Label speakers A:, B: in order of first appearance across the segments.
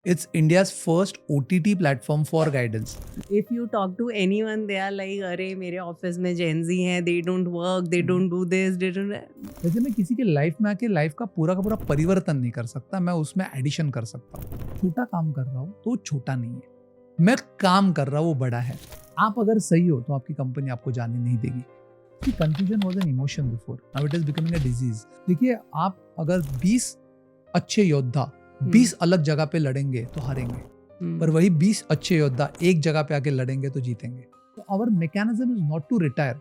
A: It's India's first OTT platform for guidance.
B: If you talk to anyone, they are like, अरे मेरे office में Gen Z हैं, they don't work, they don't do this, they don't.
A: वैसे मैं किसी की life में आके लाइफ का पूरा परिवर्तन नहीं कर सकता, मैं उसमें एडिशन कर सकता हूँ। छोटा काम कर रहा हूँ तो छोटा नहीं है, मैं काम कर रहा हूँ वो बड़ा है। आप अगर सही हो तो आपकी कंपनी आपको जाने नहीं देगी। कि confusion was an emotion before, now it is becoming a disease. देखिए, आप अगर 20 अच्छे योद्धा 20 अलग जगह पे लड़ेंगे तो हारेंगे, पर वही 20 अच्छे योद्धा एक जगह पे आके लड़ेंगे तो जीतेंगे। तो our mechanism is not to retire,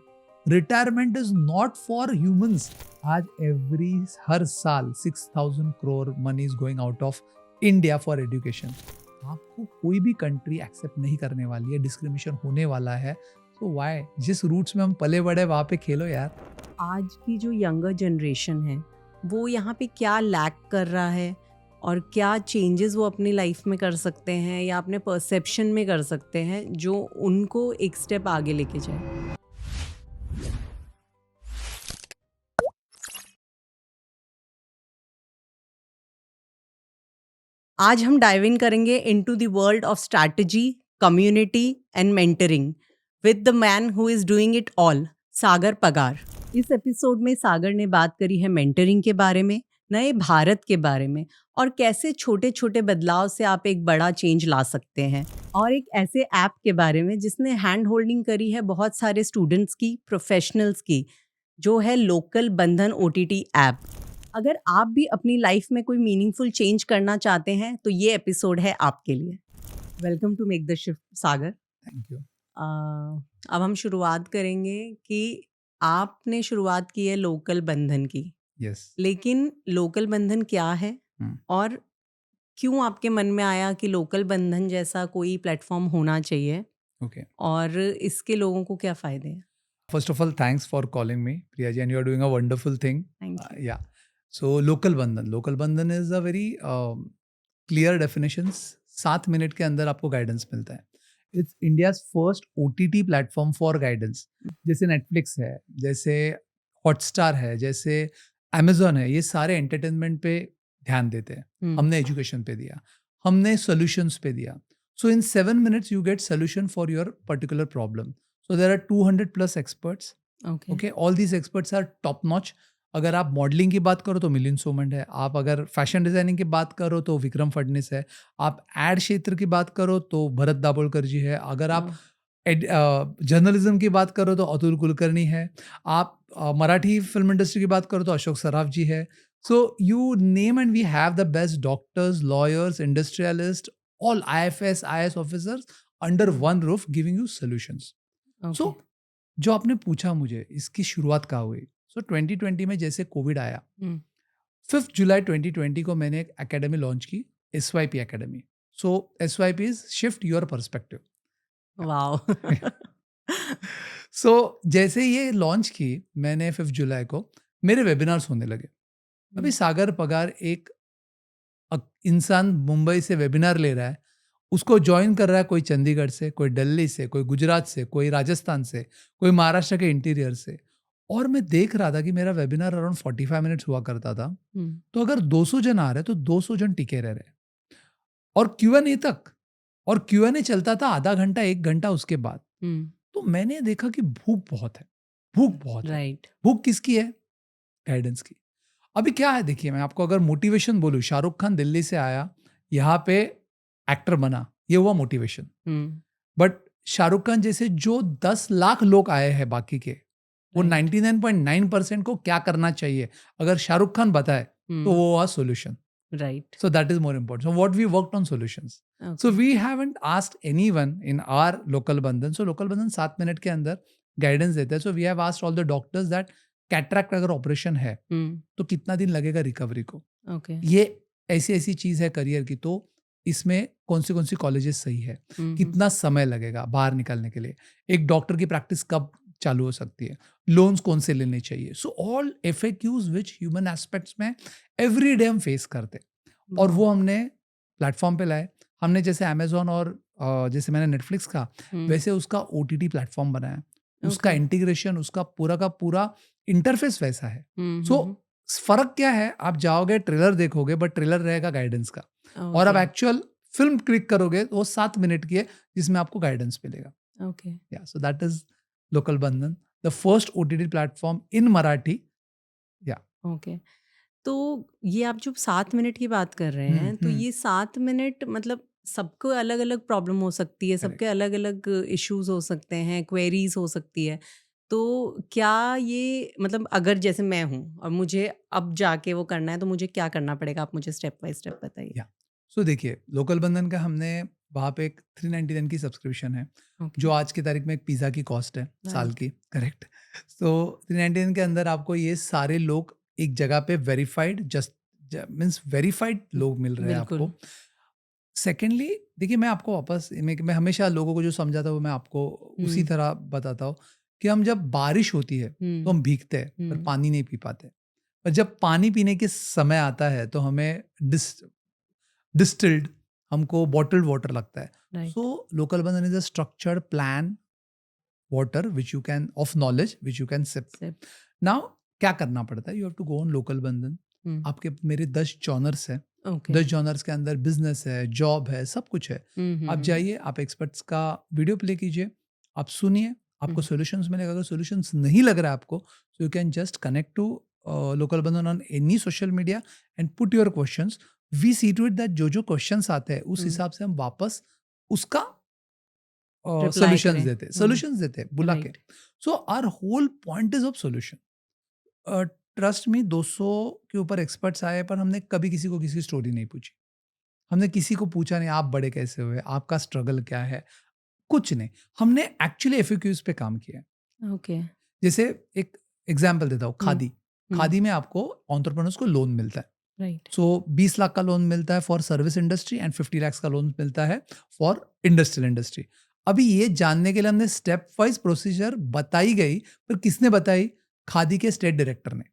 A: retirement is not for humans. आज हर साल 6,000 crore money is going out of India for education. आपको कोई भी कंट्री एक्सेप्ट नहीं करने वाली है, डिस्क्रिमिनेशन होने वाला है। तो वाई, जिस रूट्स में हम पले बड़े वहाँ पे खेलो यार।
B: आज की जो यंगर जनरेशन है वो यहाँ पे क्या लैक कर रहा है और क्या चेंजेस वो अपनी लाइफ में कर सकते हैं या अपने परसेप्शन में कर सकते हैं जो उनको एक स्टेप आगे लेके जाए। आज हम डाइव इन करेंगे into the world of strategy, community and mentoring with the man who is doing it all, Sagar Pagar. इस एपिसोड में सागर ने बात करी है मेंटरिंग के बारे में, नए भारत के बारे में और कैसे छोटे छोटे बदलाव से आप एक बड़ा चेंज ला सकते हैं, और एक ऐसे ऐप के बारे में जिसने हैंड होल्डिंग करी है बहुत सारे स्टूडेंट्स की, प्रोफेशनल्स की, जो है लोकल बंधन OTT ऐप। अगर आप भी अपनी लाइफ में कोई मीनिंगफुल चेंज करना चाहते हैं तो ये एपिसोड है आपके लिए। Welcome to make the shift Sagar.
A: Thank you.
B: अब हम शुरुआत करेंगे कि आपने शुरुआत की है लोकल बंधन की,
A: यस।
B: लेकिन लोकल बंधन क्या है और क्यों आपके मन में आया कि लोकल बंधन जैसा कोई प्लेटफॉर्म होना चाहिए,
A: ओके,
B: और इसके लोगों को क्या फ़ायदे हैं?
A: first of all, thanks for calling me, Priyaji, and you are doing a wonderful thing.
B: Thank you.
A: Yeah. So local bandhan is a very clear definitions. 7 minute के अंदर आपको गाइडेंस मिलता है। It's India's first OTT platform for guidance. जैसे Netflix है, जैसे Hotstar है, जैसे अमेजोन है, ये सारे एंटरटेनमेंट पे ध्यान देते हैं। हमने एजुकेशन पे दिया, हमने सॉल्यूशंस पे दिया। सो इन 7 minutes you get solution for your particular problem. So there are 200 plus experts.
B: Okay.
A: Okay, all these experts are top notch. अगर आप मॉडलिंग की बात करो तो मिलिंद सोमन है, आप अगर फैशन डिजाइनिंग की बात करो तो विक्रम फडनिस है, आप एड क्षेत्र की बात करो तो भरत दाभोलकर जी है, अगर आप जर्नलिज्म की बात करो तो अतुल कुलकर्णी है, आप मराठी फिल्म इंडस्ट्री की बात करो तो अशोक सराफ जी है। So you name and we have the best doctors, lawyers, industrialist, all IFS IAS officers under one roof giving you solutions. So जो आपने पूछा मुझे इसकी शुरुआत कहाँ हुई, सो 2020 में जैसे कोविड आया, 5 जुलाई 2020 को मैंने एक एकेडमी लॉन्च की, SYP academy. So SYP is shift your perspective.
B: Wow.
A: So जैसे ये लॉन्च की मैंने 5 जुलाई को, मेरे वेबिनार्स होने लगे। अभी सागर पगार एक इंसान मुंबई से वेबिनार ले रहा है, उसको ज्वाइन कर रहा है कोई चंडीगढ़ से, कोई दिल्ली से, कोई गुजरात से, कोई राजस्थान से, कोई महाराष्ट्र के इंटीरियर से। और मैं देख रहा था कि मेरा वेबिनार अराउंड 45 मिनट्स हुआ करता था। तो अगर 200 जन आ रहे तो 200 जन टिके रह रहे, और Q&A तक, और Q&A चलता था आधा घंटा 1 घंटा उसके बाद। तो मैंने देखा कि भूख बहुत है, भूख बहुत है।
B: राइट।
A: भूख किसकी है? गाइडेंस की। अभी क्या है, देखिए मैं आपको अगर मोटिवेशन बोलूं, शाहरुख खान दिल्ली से आया, यहाँ पे एक्टर बना, ये हुआ मोटिवेशन। बट शाहरुख खान जैसे जो 10 लाख लोग आए हैं बाकी के, वो 99.9% को क्या करना चाहिए अगर शाहरुख खान बताए तो वो हुआ solution.
B: Right.
A: So that is more important. So what we worked on solutions. So we haven't asked anyone in our local bandhan. So local bandhan 7 minute के अंदर गाइडेंस देता है. So we have asked all the doctors that cataract अगर operation है तो कितना दिन लगेगा रिकवरी को। ये ऐसी चीज है करियर की, तो इसमें कौन सी कॉलेजेस सही है, कितना समय लगेगा बाहर निकलने के लिए, एक डॉक्टर की प्रैक्टिस कब चालू हो सकती है, लोन्स कौन से लेने चाहिए। So all FAQs which human aspects में एवरी डे हम फेस करते, और वो हमने प्लेटफॉर्म पे लाए। हमने जैसे अमेजोन और जैसे मैंने नेटफ्लिक्स का, वैसे उसका OTT प्लेटफॉर्म बनाया, उसका इंटीग्रेशन, उसका पूरा का पूरा इंटरफेस वैसा है। सो फर्क क्या है, आप जाओगे ट्रेलर देखोगे बट ट्रेलर रहेगा गाइडेंस का, और अब एक्चुअल फिल्म क्लिक करोगे तो वो 7 मिनट की है जिसमें आपको गाइडेंस मिलेगा.
B: Okay.
A: Yeah, so that is Local Bandhan, the first OTT platform in Marathi. Yeah.
B: Okay. तो ये आप जो 7 मिनट की बात कर रहे हैं, तो ये 7 मिनट मतलब सबको अलग-अलग प्रॉब्लम हो सकती है,
A: Correct.
B: सबके अलग-अलग इश्यूज़ हो सकते हैं, क्वेरीज़ हो सकती है. तो क्या ये मतलब अगर जैसे मैं हूँ और मुझे अब जाके वो करना है, तो मुझे क्या करना पड़ेगा? आप मुझे स्टेप बाय स्टेप बताइए.
A: Yeah. So देखिए लोकल बंधन का हमने वहाँ पे एक 399 की सब्सक्रिप्शन है
B: ओके.
A: जो आज की तारीख में एक पिज़्ज़ा की कॉस्ट है साल
B: राइट.
A: की. करेक्ट. सो 399 के अंदर आपको ये सारे लोग एक जगह पे वेरीफाइड जस्ट मीन्स वेरीफाइड लोग मिल रहे हैं
B: बिल्कुल.
A: आपको. सेकेंडली देखिए मैं आपको वापस मैं हमेशा लोगों को जो समझाता हूँ मैं आपको उसी तरह बताता हूँ कि हम जब बारिश होती है तो हम भीगते हैं पर पानी नहीं पी पाते. पर जब पानी पीने के समय आता है तो हमें डिस्टिल्ड हमको बॉटल्ड वाटर लगता है.
B: Right.
A: So local Bandhan is a structured plan water which you can of knowledge which you can sip.
B: Sip.
A: Now क्या करना पड़ता है? You have to go on local Bandhan. आपके मेरे 10 जॉनर्स हैं.
B: ओके.
A: 10 जॉनर्स के अंदर बिजनेस है, जॉब है, सब कुछ है. आप जाइए, आप एक्सपर्ट्स का वीडियो प्ले कीजिए, आप सुनिए, आपको सॉल्यूशंस मिलेगा. अगर सॉल्यूशंस नहीं लग रहा है आपको, so you can just connect to local Bandhan on any social media and put your questions. We see to it that जो क्वेश्चंस आते हैं उस हिसाब से हम वापस उसका सॉल्यूशंस देते हैं बुला के. So our whole point is of solution. Trust me 200 के ऊपर एक्सपर्ट्स आए पर हमने कभी किसी को किसी स्टोरी नहीं पूछी. हमने किसी को पूछा नहीं आप बड़े कैसे हुए, आपका स्ट्रगल क्या है, कुछ नहीं. हमने एक्चुअली एफएक्यूज पे काम किया है.
B: ओके.
A: जैसे एक एग्जांपल देता हूँ, खादी. खादी में आपको एंटरप्रेन्योर्स को लोन मिलता है.
B: राइट.
A: सो 20 लाख का लोन मिलता है for service industry and 50 lakh का लोन मिलता है फॉर इंडस्ट्रियल इंडस्ट्री. अभी ये जानने के लिए हमने स्टेप वाइज प्रोसीजर बताई गई, पर किसने बताई? खादी के स्टेट डायरेक्टर ने.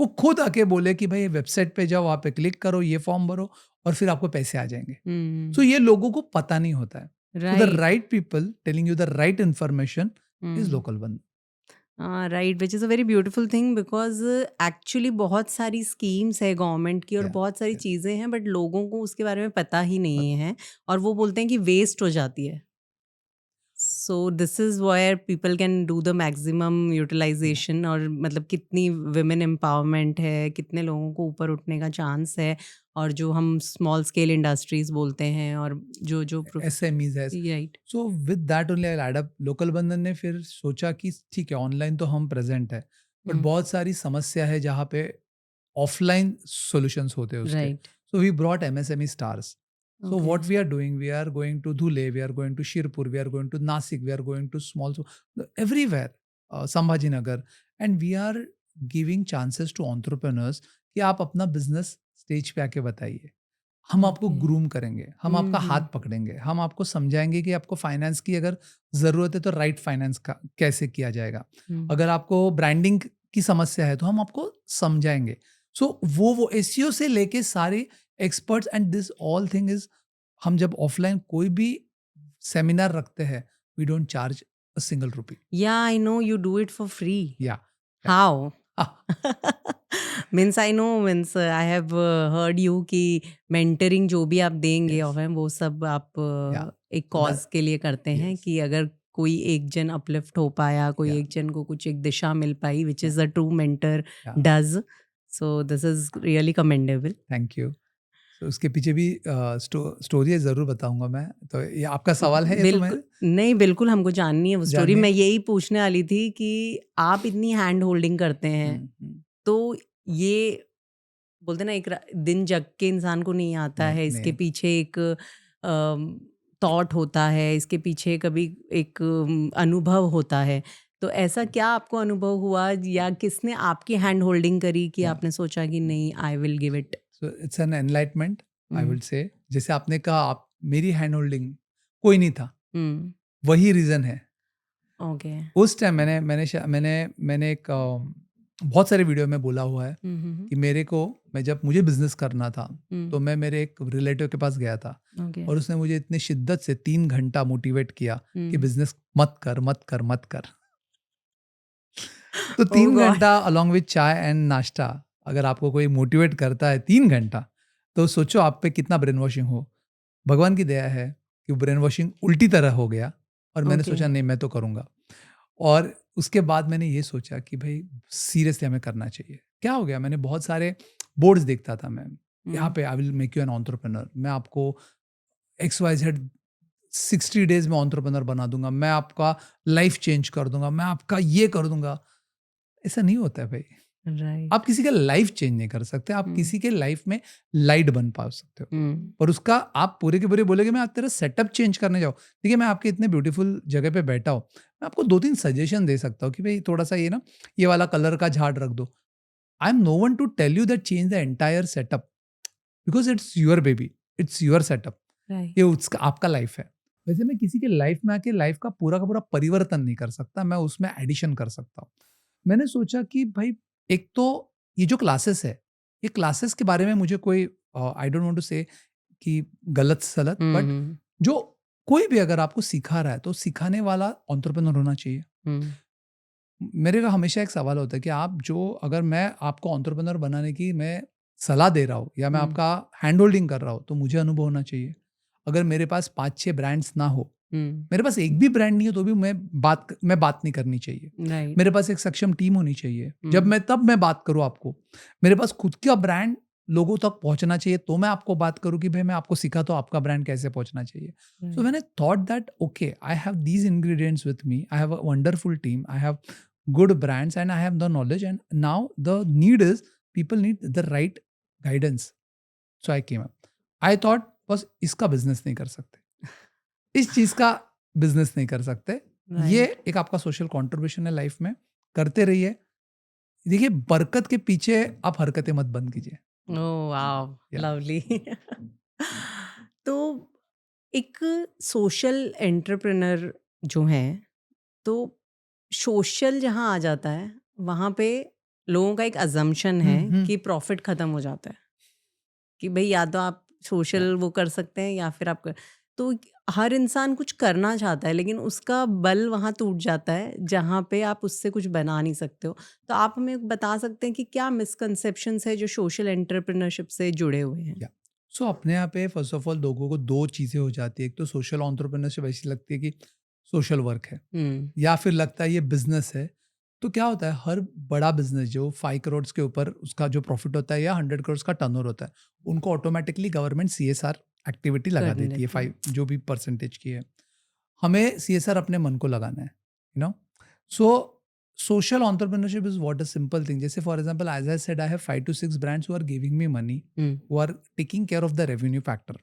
A: वो खुद आके बोले कि भाई वेबसाइट पे जाओ, वहाँ पे क्लिक करो, ये फॉर्म भरो और फिर आपको पैसे आ जाएंगे. सो ये लोगों को पता नहीं होता है. So the right people telling you the right information is local बंधन.
B: Right, which is a very beautiful thing because actually बहुत सारी स्कीम्स है गवर्नमेंट की और
A: Yeah,
B: बहुत सारी
A: yeah.
B: चीज़ें हैं, बट लोगों को उसके बारे में पता ही नहीं है और वो बोलते हैं कि वेस्ट हो जाती है. So this is where people can do the maximum utilisation. और मतलब कितनी विमेन एम्पावरमेंट है, कितने लोगों को ऊपर उठने का चांस है, और जो हम स्मॉल स्केल इंडस्ट्रीज बोलते हैं और जो
A: SMEs है.
B: Right.
A: So with that only I add up. Local Bandhan ने फिर सोचा कि ठीक है ऑनलाइन तो हम प्रेजेंट है, बट बहुत सारी समस्या है जहाँ पे ऑफलाइन सॉल्यूशंस होते हैं उसके.
B: Right.
A: So we brought MSME stars. So
B: Okay.
A: what we are doing, we are going to Dhule, we are going to Shirpur, we are going to Nasik, we are going to everywhere, Sambhajinagar, and we are giving chances to entrepreneurs कि आप अपना business stage पे आके बताइए. हम आपको
B: Okay.
A: Groom करेंगे, हम आपका हाथ पकड़ेंगे, हम आपको समझाएंगे कि आपको फाइनेंस की अगर ज़रूरत है तो राइट फाइनेंस का कैसे किया जाएगा. अगर आपको ब्रांडिंग की समस्या है तो हम आपको समझाएंगे. सो वो SEO से लेके सारे experts and this all thing is, हम जब ऑफलाइन कोई भी सेमिनार रखते हैं we don't charge a single rupee.
B: Yeah, I know you do it for free.
A: या
B: How? Means I know, means I have heard you कि mentoring जो भी आप देंगे
A: Yes.
B: ऑफलाइन वो सब आप
A: Yeah.
B: एक कॉज के लिए करते हैं
A: Yes.
B: कि अगर कोई एक जन अपलिफ्ट हो पाया, कोई
A: Yeah.
B: एक जन को कुछ एक दिशा मिल पाई, which is a true mentor
A: Yeah.
B: Does. So this is really commendable.
A: Thank you. तो उसके पीछे भी स्टोरी ज़रूर बताऊंगा मैं. तो ये आपका सवाल है, ये तो मैं
B: बिल्कुल नहीं, बिल्कुल हमको जाननी है वो स्टोरी.
A: जाननी है?
B: मैं यही पूछने वाली थी कि आप इतनी हैंड होल्डिंग करते हैं, तो ये बोलते ना एक दिन जग के इंसान को नहीं आता
A: नहीं,
B: है, इसके
A: नहीं.
B: पीछे एक थॉट होता है, इसके पीछे कभी एक अनुभव होता है. तो ऐसा क्या आपको अनुभव हुआ या किसने आपकी हैंड होल्डिंग करी कि
A: Yeah.
B: आपने सोचा कि नहीं, आई will give it?
A: So it's an enlightenment I will say. जैसे आपने कहा आप मेरी हैंड होल्डिंग कोई नहीं था, वही रीज़न है.
B: ओके.
A: उस टाइम मैंने एक बहुत सारे वीडियो में बोला हुआ है कि जब मुझे बिजनेस करना था तो मैं मेरे एक रिलेटिव के पास गया था
B: ओके.
A: और उसने मुझे इतनी शिद्दत से 3 घंटा मोटिवेट किया कि बिजनेस मत कर. तो 3 घंटा अलॉन्ग विद चाय एंड नाश्ता, अगर आपको कोई मोटिवेट करता है 3 घंटा, तो सोचो आप पे कितना ब्रेन वॉशिंग हो. भगवान की दया है कि ब्रेन वॉशिंग उल्टी तरह हो गया और मैंने
B: ओके।
A: सोचा नहीं मैं तो करूँगा। और उसके बाद मैंने ये सोचा कि भाई सीरियसली हमें करना चाहिए। क्या हो गया, मैंने बहुत सारे बोर्ड्स देखता था मैं, यहाँ पे I will make you an entrepreneur, मैं आपको XYZ 60 डेज़ में एंटरप्रेन्योर बना दूँगा, मैं आपका लाइफ चेंज कर दूँगा, मैं आपका ये कर दूँगा। ऐसा नहीं होता है भाई।
B: राइट।
A: आप किसी का लाइफ चेंज नहीं कर सकते, आप किसी के लाइफ में लाइट बन पा सकते हो। पर उसका आप पूरे के पूरे बोलोगे मैं आज तेरा सेटअप चेंज करने जाऊँ। देखिए मैं आपके इतने ब्यूटीफुल जगह पे बैठा हूँ, मैं आपको 2-3 सजेशन दे सकता हूँ कि भाई थोड़ा-सा ये ना, ये वाला कलर का झाड़ रख दो। I am no one to tell you that change the entire setup, because it's your baby, it's your setup.
B: Right.
A: ये उसका आपका लाइफ है। वैसे मैं किसी के लाइफ में आके लाइफ का पूरा परिवर्तन नहीं कर सकता, मैं उसमें एडिशन कर सकता हूँ। मैंने सोचा कि भाई एक तो ये जो क्लासेस है, ये क्लासेस के बारे में मुझे कोई आई डोंट वांट टू से कि गलत-सलत, बट जो कोई भी अगर आपको सिखा रहा है तो सिखाने वाला एंटरप्रेन्योर होना चाहिए। मेरे का हमेशा एक सवाल होता है कि आप जो, अगर मैं आपको एंटरप्रेन्योर बनाने की मैं सलाह दे रहा हूँ या मैं आपका हैंड होल्डिंग कर रहा हूँ तो मुझे अनुभव होना चाहिए। अगर मेरे पास 5-6 ब्रांड्स ना हो, मेरे पास एक भी ब्रांड नहीं है तो भी मैं बात नहीं करनी चाहिए।
B: राइट।
A: मेरे पास एक सक्षम टीम होनी चाहिए। तब मैं बात करूँ आपको। मेरे पास खुद का ब्रांड लोगों तक पहुँचना चाहिए तो मैं आपको बात करूँ कि भाई मैं आपको सिखाता हूँ आपका ब्रांड कैसे पहुँचना चाहिए। So when I thought that okay, I have these ingredients with me, I have a wonderful team, I have good brands and I have the knowledge, and now the need is people need the right guidance. So I came up. I thought बस इसका business नहीं कर सकते, इस चीज का business नहीं कर सकते। ये
B: राइट।
A: एक आपका सोशल कंट्रीब्यूशन है लाइफ में, करते रहिए। देखिए बरकत के पीछे आप हरकतें मत बंद कीजिए।
B: ओह वाव!
A: या
B: लवली। तो एक सोशल एंटरप्रेन्योर जो हैं, तो सोशल जहाँ आ जाता है, वहाँ पे लोगों का एक असम्पशन है कि प्रॉफ़िट ख़त्म हो जाता है, कि भई या तो आप
A: या
B: सोशल वो कर सकते हैं या फिर आप क तो हर इंसान कुछ करना चाहता है, लेकिन उसका बल वहाँ टूट जाता है, जहाँ पे आप उससे कुछ बना नहीं सकते हो। तो आप हमें बता सकते हैं कि क्या मिसकंसेप्शंस है जो सोशल एंटरप्रेन्योरशिप से जुड़े हुए हैं?
A: या सो अपने यहाँ पे फर्स्ट ऑफ ऑल लोगों को दो चीजें हो जाती है। एक तो सोशल एंटरप्रेन्योरशिप ऐसी लगती है कि सोशल वर्क है,
B: हुँ।
A: या फिर लगता है ये बिजनेस है। तो क्या होता है, हर बड़ा बिजनेस जो 5 करोड़ के ऊपर उसका जो प्रॉफिट होता है या 100 करोड़ का टर्नओवर होता है, उनको ऑटोमेटिकली गवर्नमेंट CSR एक्टिविटी लगा
B: करने
A: देती है,
B: लगते हैं।
A: 5 जो भी परसेंटेज की है। हमें CSR अपने मन को लगाना है, you know. So social entrepreneurship is what a simple thing. जैसे for example as I said I have 5 to 6 brands who are giving me money,
B: hmm.
A: Who are taking care of the revenue factor.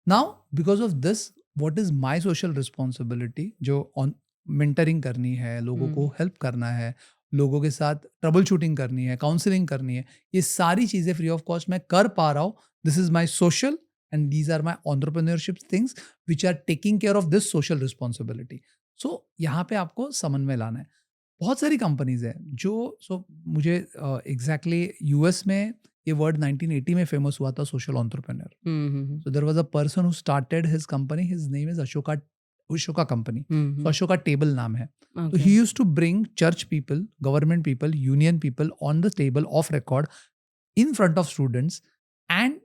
A: Now because of this what is my social responsibility, जो on mentoring करनी है, लोगों को
B: हुँ।
A: Help करना है, लोगों के साथ ट्रबल शूटिंग करनी है, काउंसलिंग करनी है, ये सारी चीज़ें फ्री ऑफ कॉस्ट मैं कर पा रहा हूँ। This is my social and these are my entrepreneurship things which are taking care of this social responsibility. So यहाँ पे आपको समन्वय लाना है। बहुत सारी कंपनीज हैं जो, मुझे एग्जैक्टली यूएस में ये वर्ड 1980 में फेमस हुआ था, social entrepreneur.
B: Hmm, hmm, hmm.
A: So there was a person who started his company. His name is Ashoka Company.
B: Hmm,
A: So
B: hmm.
A: Ashoka Table नाम है. So
B: okay.
A: he used to bring church people, government people, union people on the table of record in front of students and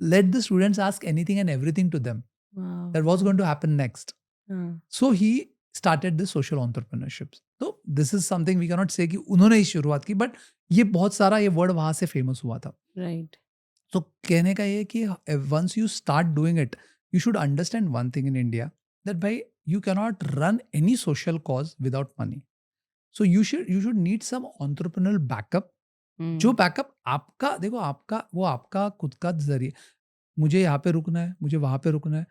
A: let the students ask anything and everything to them.
B: Wow!
A: That was going to happen next.
B: हाँ।
A: So he started this social entrepreneurship. So this is something we cannot say कि उन्होंने ही शुरुआत की, but ये बहुत सारा ये word वहाँ से फेमस हुआ था।
B: राइट।
A: तो कहने का ये है कि once you start doing it, you should understand one thing in India, that भाई you cannot run any social cause without money. So you should need some entrepreneurial backup. जो
B: हुँ।
A: बैकअप आपका, देखो आपका वो आपका खुद का जरिए, मुझे यहाँ पे रुकना है, मुझे वहाँ पे रुकना है,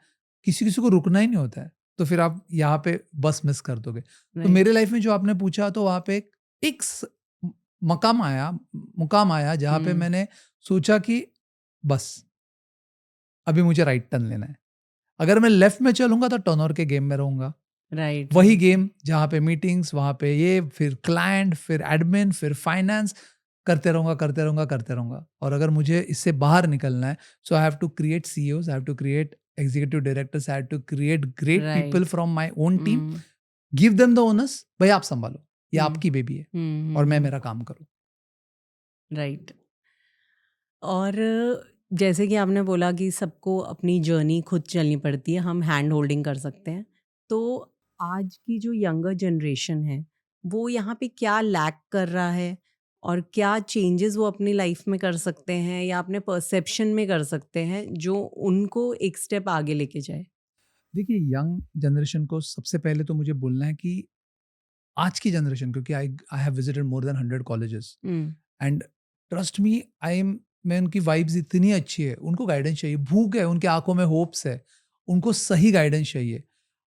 A: किसी किसी को रुकना ही नहीं होता है, तो फिर आप यहाँ पे बस मिस कर दोगे। तो
B: राइट।
A: मेरे लाइफ में जो आपने पूछा, तो वहाँ पे एक मुकाम आया जहाँ पे
B: हुँ।
A: मैंने सोचा कि बस अभी मुझे राइट टर्न लेना है। अगर मैं लेफ्ट में चलूँगा तो टर्नओवर के गेम में रहूँगा।
B: राइट,
A: वही
B: राइट।
A: गेम जहाँ पे मीटिंग्स, वहाँ पे ये, फिर क्लाइंट, फिर एडमिन, फिर फाइनेंस, करते रहूँगा, करते रहूँगा, करते रहूँगा। और अगर मुझे इससे बाहर निकलना है, so I have to create CEOs, I have to create executive directors, I have to create great people
B: right.
A: From my own team,
B: hmm.
A: Give them the owners, भई आप सँभालो, ये
B: हुँ।
A: आपकी बेबी है
B: हुँ,
A: और
B: हुँ,
A: मैं
B: हुँ।
A: मेरा काम करूँ।
B: राइट। और जैसे कि आपने बोला कि सबको अपनी जर्नी खुद चलनी पड़ती है, हम हैंड होल्डिंग कर सकते हैं। तो आज की जो यंगर जनरेशन है, वो यहाँ पे क्या लैक कर रहा है और क्या चेंजेस वो अपनी लाइफ में कर सकते हैं या अपने परसेप्शन में कर सकते हैं जो उनको एक स्टेप आगे लेके जाए?
A: देखिए, यंग जनरेशन को सबसे पहले तो मुझे बोलना है कि आज की जनरेशन, क्योंकि I I have visited more than 100 colleges
B: hmm,
A: and trust me, I am मैं उनकी वाइब्स इतनी अच्छी है, उनको गाइडेंस चाहिए, भूख है, उनकी आंखों में होप्स है, उनको सही गाइडेंस चाहिए।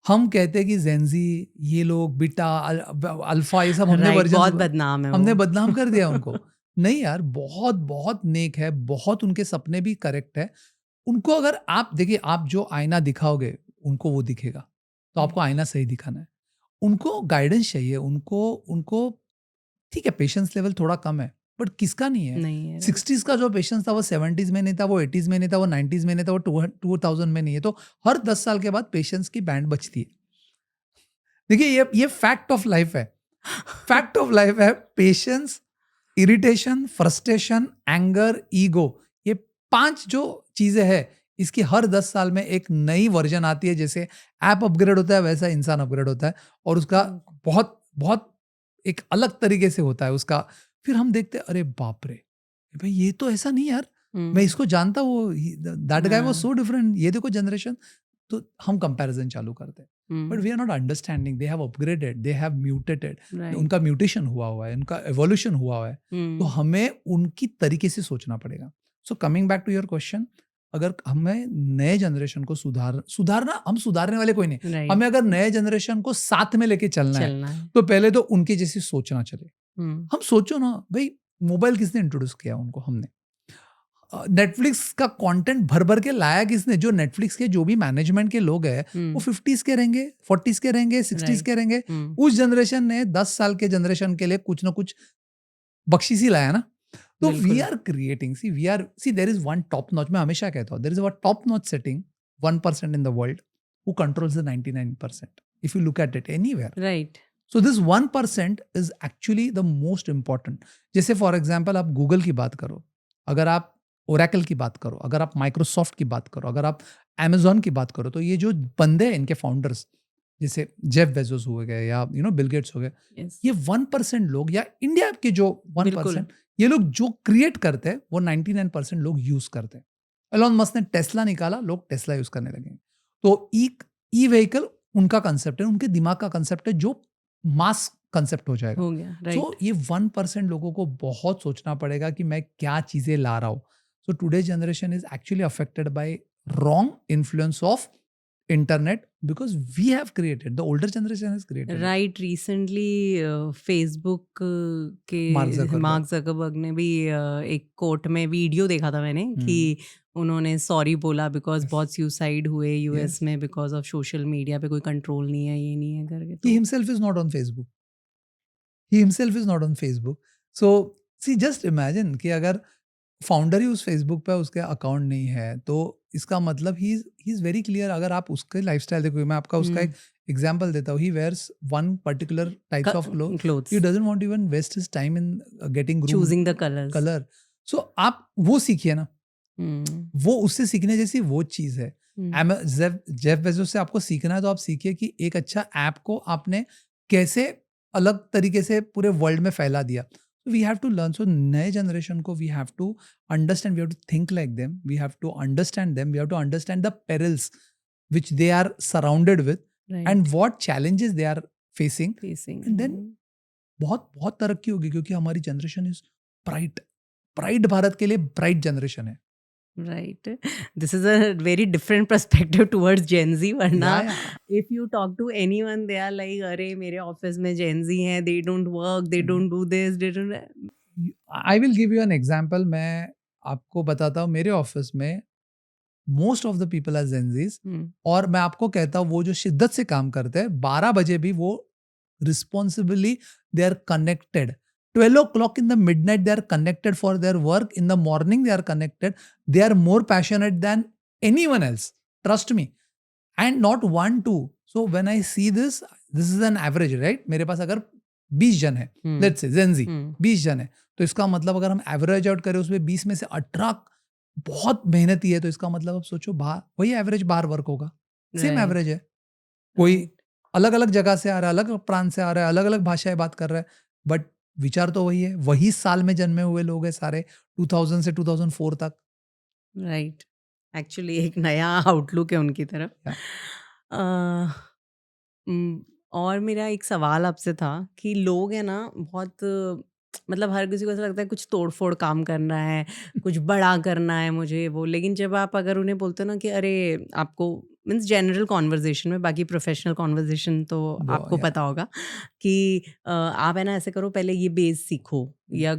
A: हम कहते हैं कि जेंजी, ये लोग बीटा, अल्फा, ये सब हमने
B: राइट, बहुत
A: वर्जन
B: बदनाम है
A: हमने
B: वो।
A: बदनाम कर दिया उनको। नहीं यार, बहुत बहुत नेक है, बहुत उनके सपने भी करेक्ट है। उनको अगर आप देखिए, आप जो आईना दिखाओगे उनको वो दिखेगा, तो आपको आईना सही दिखाना है। उनको गाइडेंस चाहिए, उनको उनको ठीक है, पेशेंस लेवल थोड़ा कम है, बट किसका नहीं है?
B: नहीं है, राइट।
A: 60s का जो पेशेंस था वो 70s में नहीं था, वो 80s में नहीं था, वो 90s में नहीं था, वो 2000 में नहीं है। तो हर 10 साल के बाद पेशेंस की बैंड बजती है। देखिए, ये फैक्ट ऑफ लाइफ है। फैक्ट ऑफ लाइफ है। Patience, irritation, frustration, anger, ego, ये 5 जो चीजें हैं, इसकी हर 10 साल में एक नई वर्जन आती है। जैसे ऐप अपग्रेड होता है, वैसा इंसान अपग्रेड होता है, और उसका बहुत बहुत एक अलग तरीके से होता है उसका। फिर हम देखते हैं, अरे बाप रे, भाई ये तो ऐसा नहीं यार, मैं इसको जानता, वो that guy was so different, ये देखो जनरेशन। तो हम कंपैरिजन चालू करते हैं, but we are not understanding, they have upgraded, they have mutated,
B: right.
A: उनका म्यूटेशन हुआ है, उनका एवोल्यूशन हुआ है। तो हमें उनकी तरीके से सोचना पड़ेगा। So coming back to your question, अगर हमें नए जनरेशन को सुधारना, हम सुधारने वाले कोई नहीं,
B: राइट,
A: हमें अगर नए जनरेशन को साथ में लेके चलना है,
B: चलना है।
A: तो पहले तो उनके जैसी सोचना चले।
B: हुँ,
A: हम सोचो ना भाई, मोबाइल किसने इंट्रोड्यूस किया उनको? हमने। नेटफ्लिक्स का कंटेंट भर भर के लाया किसने? जो नेटफ्लिक्स के जो भी मैनेजमेंट के लोग हैं, वो 50s के रहेंगे, 40s के रहेंगे, 60s के
B: राइट।
A: रहेंगे।
B: हुँ,
A: उस जनरेशन ने 10 साल के जनरेशन के लिए कुछ ना कुछ बख्शीश ही लाया ना। तो वी
B: बिल्कुल।
A: Are creating, see there is one top notch, मैं हमेशा कहता हूँ, there is a top notch setting, 1% in the world who controls the 99%, if you look at it anywhere.
B: Right.
A: So this 1% is actually the most important. जैसे for example, आप Google की बात करो, अगर आप ओरेकल की बात करो, अगर आप माइक्रोसॉफ्ट की बात करो, अगर आप अमेजोन की बात करो, तो ये जो बंदे हैं, इनके फाउंडर्स, जैसे जेफ बेजोस हो गए, या बिल गेट्स हो गए,
B: यस,
A: ये 1% लोग, या इंडिया के जो
B: बिल्कुल।
A: 1%, ये लोग जो क्रिएट करते हैं वो 99% लोग यूज करते हैं। एलॉन मस्क ने टेस्ला निकाला, लोग टेस्ला यूज करने लगे। तो ई व्हीकल उनका कंसेप्ट है, उनके दिमाग का कंसेप्ट है, जो मास कंसेप्ट हो जाएगा।
B: हो गया,
A: सो
B: राइट।
A: ये 1% लोगों को बहुत सोचना पड़ेगा कि मैं क्या चीजें ला रहा हूँ। So today generation is actually affected by wrong influence of internet, because we have created, the older generation has created it.
B: Right, recently Facebook
A: Mark
B: के
A: जकरबर्ग।
B: मार्क ज़करबर्ग ने भी एक कोर्ट में वीडियो देखा था मैंने कि उन्होंने सॉरी बोला बिकॉज़
A: Yes.
B: बहुत सुसाइड हुए यूएस
A: Yes.
B: में बिकॉज़ ऑफ सोशल मीडिया पे कोई कंट्रोल नहीं है, ये नहीं है करके
A: He
B: तो
A: himself is not on Facebook. He himself is not on Facebook. So see, just imagine कि अगर फाउंडर ही उस फेसबुक पे उसके अकाउंट नहीं है, तो इसका मतलब ही इज वेरी क्लियर। अगर आप उसके लाइफस्टाइल देखोगे, मैं आपका उसका एक एग्जांपल देता हूँ, he wears one particular types of cloth, he
B: clothes,
A: doesn't want even waste his time in getting groom
B: choosing the colours.
A: Colour. So आप वो सीखिए ना,
B: हुँ,
A: वो उससे सीखने जैसी वो चीज है।
B: हुँ,
A: जेफ बेजोस से आपको सीखना है, तो आप सीखिए कि एक अच्छा ऐप को आपने कैसे अलग तरीके से पूरे वर्ल्ड में फैला दिया। We have to learn. So नए जनरेशन को we have to understand, we have to think like them, we have to understand them, we have to understand the perils which they are surrounded with
B: right,
A: and what challenges they are facing,
B: facing.
A: and then बहुत बहुत तरक्की होगी, क्योंकि हमारी generation is bright. Bright Bharat के लिए bright generation है।
B: Right. This is a very different perspective towards Gen Z. वरना
A: या
B: if you talk to anyone, they are like, अरे मेरे ऑफिस में Gen Z हैं, they don't work, they don't do this, they don't.
A: I will give you an example. मैं आपको बताता हूँ, मेरे ऑफिस में most of the people are Gen Zs,
B: hmm,
A: और मैं आपको कहता हूँ वो जो शिद्दत से काम करते हैं, 12 बजे भी वो responsibly they are connected, 12 o'clock in the midnight they are connected for their work, in the morning they are connected, they are more passionate than anyone else, trust me, and not one two. So when I see this is an average, right? मेरे पास अगर 20 जन है,
B: हम्म,
A: let's say Gen Z
B: हम्म,
A: 20 जन है, तो इसका मतलब अगर हम एवरेज आउट करें उसमें 20 में से 18 बहुत मेहनती है तो इसका मतलब अब सोचो बाहर वही एवरेज बाहर वर्क होगा, सेम
B: राइट,
A: एवरेज है। कोई
B: राइट।
A: अलग अलग जगह से आ रहा है, अलग अलग प्रांत से आ रहा है, अलग अलग भाषाएं बात कर रहा है, बट विचार तो वही है। वही साल में जन्मे हुए लोग हैं सारे, 2000 से 2004 तक।
B: राइट। एक्चुअली एक नया आउटलुक है उनकी तरफ।
A: या
B: अ, और मेरा एक सवाल आपसे था कि लोग हैं ना बहुत मतलब हर किसी को ऐसा लगता है कुछ तोड़-फोड़ काम करना है, कुछ बड़ा करना है मुझे वो, लेकिन जब आप अगर उन्हें बोलते हो ना कि अरे आपको मीन्स जनरल कन्वर्सेशन में, बाकी प्रोफेशनल कन्वर्सेशन तो आपको
A: या
B: पता होगा कि आप है ना ऐसे करो पहले ये बेस सीखो, या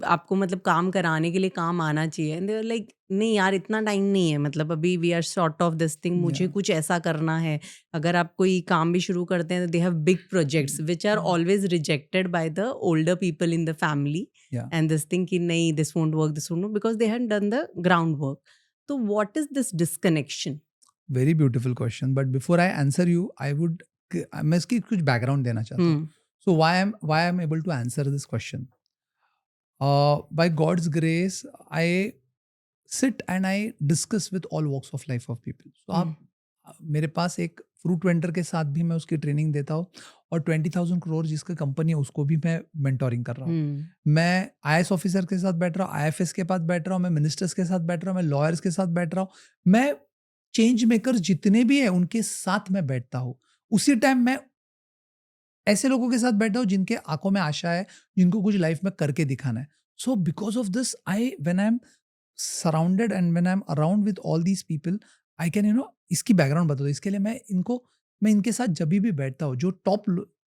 B: आपको मतलब काम कराने के लिए काम आना चाहिए, एंड दे आर लाइक नहीं यार इतना टाइम नहीं है, मतलब अभी we are short of this thing, मुझे
A: या
B: कुछ ऐसा करना है। अगर आप कोई काम भी शुरू करते हैं तो they have big projects which are always rejected by the older people in the family,
A: या
B: एंड दिस थिंग कि नहीं this won't work, this won't, because they have done the ground work. तो what is this disconnection?
A: Very beautiful question, but before I answer you I would, मैं इसकी कुछ background देना चाहता हूँ।
B: Hmm.
A: So why I am able to answer this question. By God's grace, I sit and I discuss with all walks of life of people. So आप मेरे पास एक fruit vendor के साथ भी मैं उसकी ट्रेनिंग देता हूँ, और 20,000 करोड़ जिसकी कंपनी है उसको भी मैं मेंटोरिंग कर रहा हूँ। मैं आईएएस ऑफिसर के साथ बैठ रहा हूँ, आईएफएस के पास बैठ रहा हूँ, मैं मिनिस्टर्स के साथ बैठ रहा हूँ, मैं लॉयर्स के साथ बैठ रहा हूँ, मैं चेंज मेकर्स जितने भी हैं उनके साथ मैं बैठता हूँ। उसी टाइम मैं ऐसे लोगों के साथ बैठा हूँ जिनके आंखों में आशा है, जिनको कुछ लाइफ में करके दिखाना है। So because of this I when I am surrounded and when I am around with all these people, I can इसकी बैकग्राउंड बता दो। इसके लिए मैं इनके साथ जब भी बैठता हूँ जो टॉप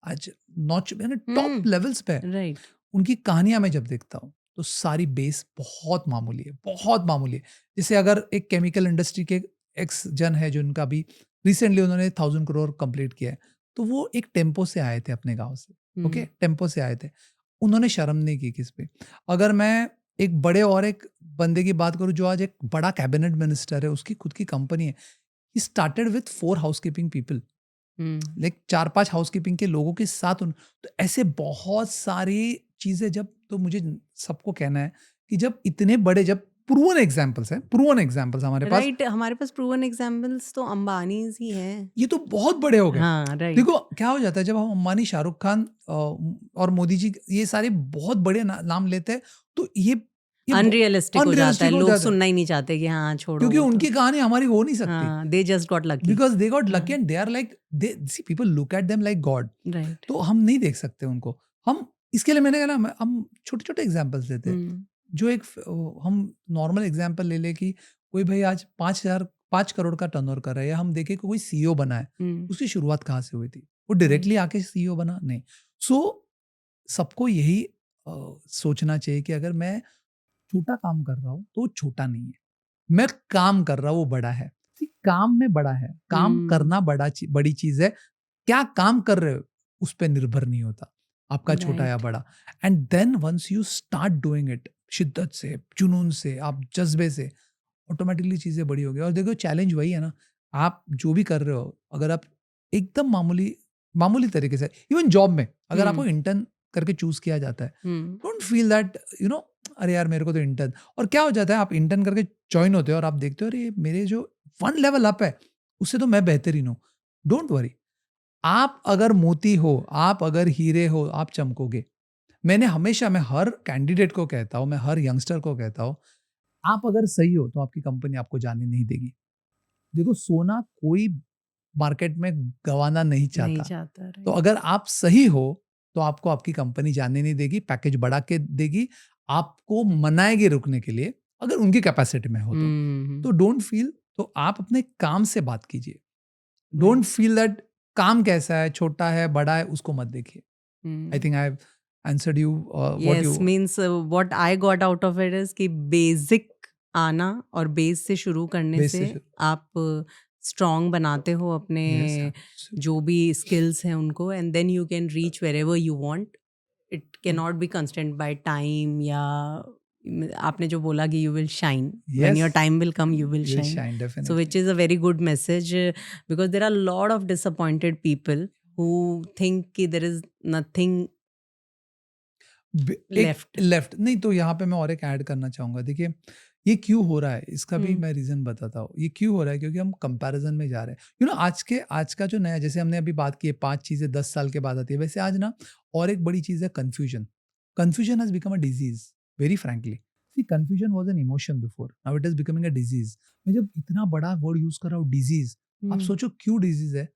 A: आज नॉच मैंने टॉप लेवल्स पे है,
B: राइट।
A: उनकी कहानियां मैं जब देखता हूँ तो सारी बेस बहुत मामूली है, बहुत मामूली है। जैसे अगर एक केमिकल इंडस्ट्री के एक्स जन है जो उनका भी रिसेंटली उन्होंने 1,000 करोड़ कंप्लीट किया है, तो वो एक टेम्पो से आए थे अपने गांव से। ओके, टेम्पो से आए थे, उन्होंने शर्म नहीं की किस पे। अगर मैं एक बड़े और एक बंदे की बात करूं जो आज एक बड़ा कैबिनेट मिनिस्टर है, उसकी खुद की कंपनी है, he started with 4 housekeeping people, like 4-5 housekeeping के लोगों के साथ तो ऐसे बहुत सारी चीजें। जब तो मुझे सबको कहना है कि जब इतने बड़े, जब प्रूवन एग्जाम्पल्स हमारे पास,
B: राइट, हमारे पास प्रूवन एग्जाम्पल्स तो अंबानी ही हैं।
A: ये तो बहुत बड़े हो गए।
B: हाँ, राइट।
A: देखो क्या हो जाता है जब हम अंबानी, शाहरुख खान और मोदी जी ये सारे बहुत बड़े नाम लेते हैं, तो ये
B: अनरियलिस्टिक हो जाता है,
A: अनरियलिस्टिक हो
B: लोग
A: जाता है,
B: सुनना ही नहीं चाहते कि हाँ छोड़ो
A: क्योंकि
B: वो तो।
A: उनकी कहानी हमारी हो नहीं सकती।
B: हाँ, they just got lucky.
A: Because they got lucky
B: हाँ,
A: and they are like, they see people look at them like God.
B: Right.
A: तो हम नहीं देख सकते उनको। हम इसके लिए मैंने कहा ना, हम छोटे छोटे एग्जाम्पल्स देते हैं। जो एक हम नॉर्मल एग्जाम्पल ले ले कि कोई भाई आज 5 करोड़ का टर्नओवर कर रहा है, या हम देखें कि कोई सीईओ बना है, उसकी शुरुआत कहाँ से हुई थी? वो डायरेक्टली आके सीईओ बना नहीं। सो सबको यही सोचना चाहिए कि अगर मैं छोटा काम कर रहा हूँ तो वो छोटा नहीं है, मैं काम कर रहा हूँ वो बड़ा है। See, काम में बड़ा है, काम करना बड़ी चीज है। क्या काम कर रहे हो उस पर निर्भर नहीं होता आपका छोटा या
B: राइट।
A: बड़ा। And then once you start doing it शिद्दत से, जुनून से, आप जज्बे से, ऑटोमेटिकली चीजें बड़ी हो गई। और देखो चैलेंज वही है ना, आप जो भी कर रहे हो, अगर आप एकदम मामूली मामूली तरीके से, इवन जॉब में अगर आपको इंटर्न करके चूज किया जाता है, डोंट फील दैट अरे यार मेरे को तो इंटर्न, और क्या हो जाता है आप इंटर्न करके ज्वाइन होते हो और आप देखते हो अरे मेरे जो 1 लेवल अप है उससे तो मैं बेहतरीन हूँ। डोंट वरी, आप अगर मोती हो, आप अगर हीरे हो, आप चमकोगे। मैं हर कैंडिडेट को कहता हूँ, मैं हर यंगस्टर को कहता हूँ, आप अगर सही हो तो आपकी कंपनी आपको जाने नहीं देगी। देखो सोना कोई मार्केट में गंवाना नहीं
B: नहीं
A: चाहता।
B: चाहता,
A: तो
B: राइट।
A: अगर आप सही हो तो आपको आपकी कंपनी जाने नहीं देगी, पैकेज बढ़ा के देगी, आपको मनाएगी रुकने के लिए अगर उनकी कैपेसिटी में हो तो। तो डोंट फील, तो आप अपने काम से बात कीजिए। डोंट फील दैट काम कैसा है, छोटा है, बड़ा है, उसको मत देखिए। I think I have answered you what
B: yes,
A: you
B: means what I got out of it is कि बेसिक आना और बेस से शुरू करने
A: बेस
B: से
A: से।
B: आप स्ट्रॉन्ग बनाते हो अपने
A: यस,
B: जो भी स्किल्स हैं उनको, and then you can reach wherever you want. It can not be constant by time, या आपने जो बोला कि you will shine when your
A: yes,
B: time will come, you will
A: you will
B: shine.
A: Shine
B: So which
A: definitely.
B: is a very good message, because there are a lot of disappointed people who think कि there is nothing left.
A: Left नहीं, तो यहाँ पे मैं और एक add करना चाहूंगा। देखिए ये क्यों हो रहा है, इसका भी
B: हम्म,
A: मैं रीजन बताता हूँ। ये क्यों हो रहा है, क्योंकि हम कंपैरिजन में जा रहे हैं। आज का जो नया, जैसे हमने अभी बात की है 5 चीजें 10 साल के बाद आती है, वैसे आज ना और एक बड़ी चीज है confusion. Confusion has become a disease, very frankly. See, confusion was an emotion before, now it is becoming a disease. मैं जब इतना बड़ा वर्ड यूज कर रहा हूँ डिजीज, आप
B: हम्म,
A: सोचो क्यों डिजीज है।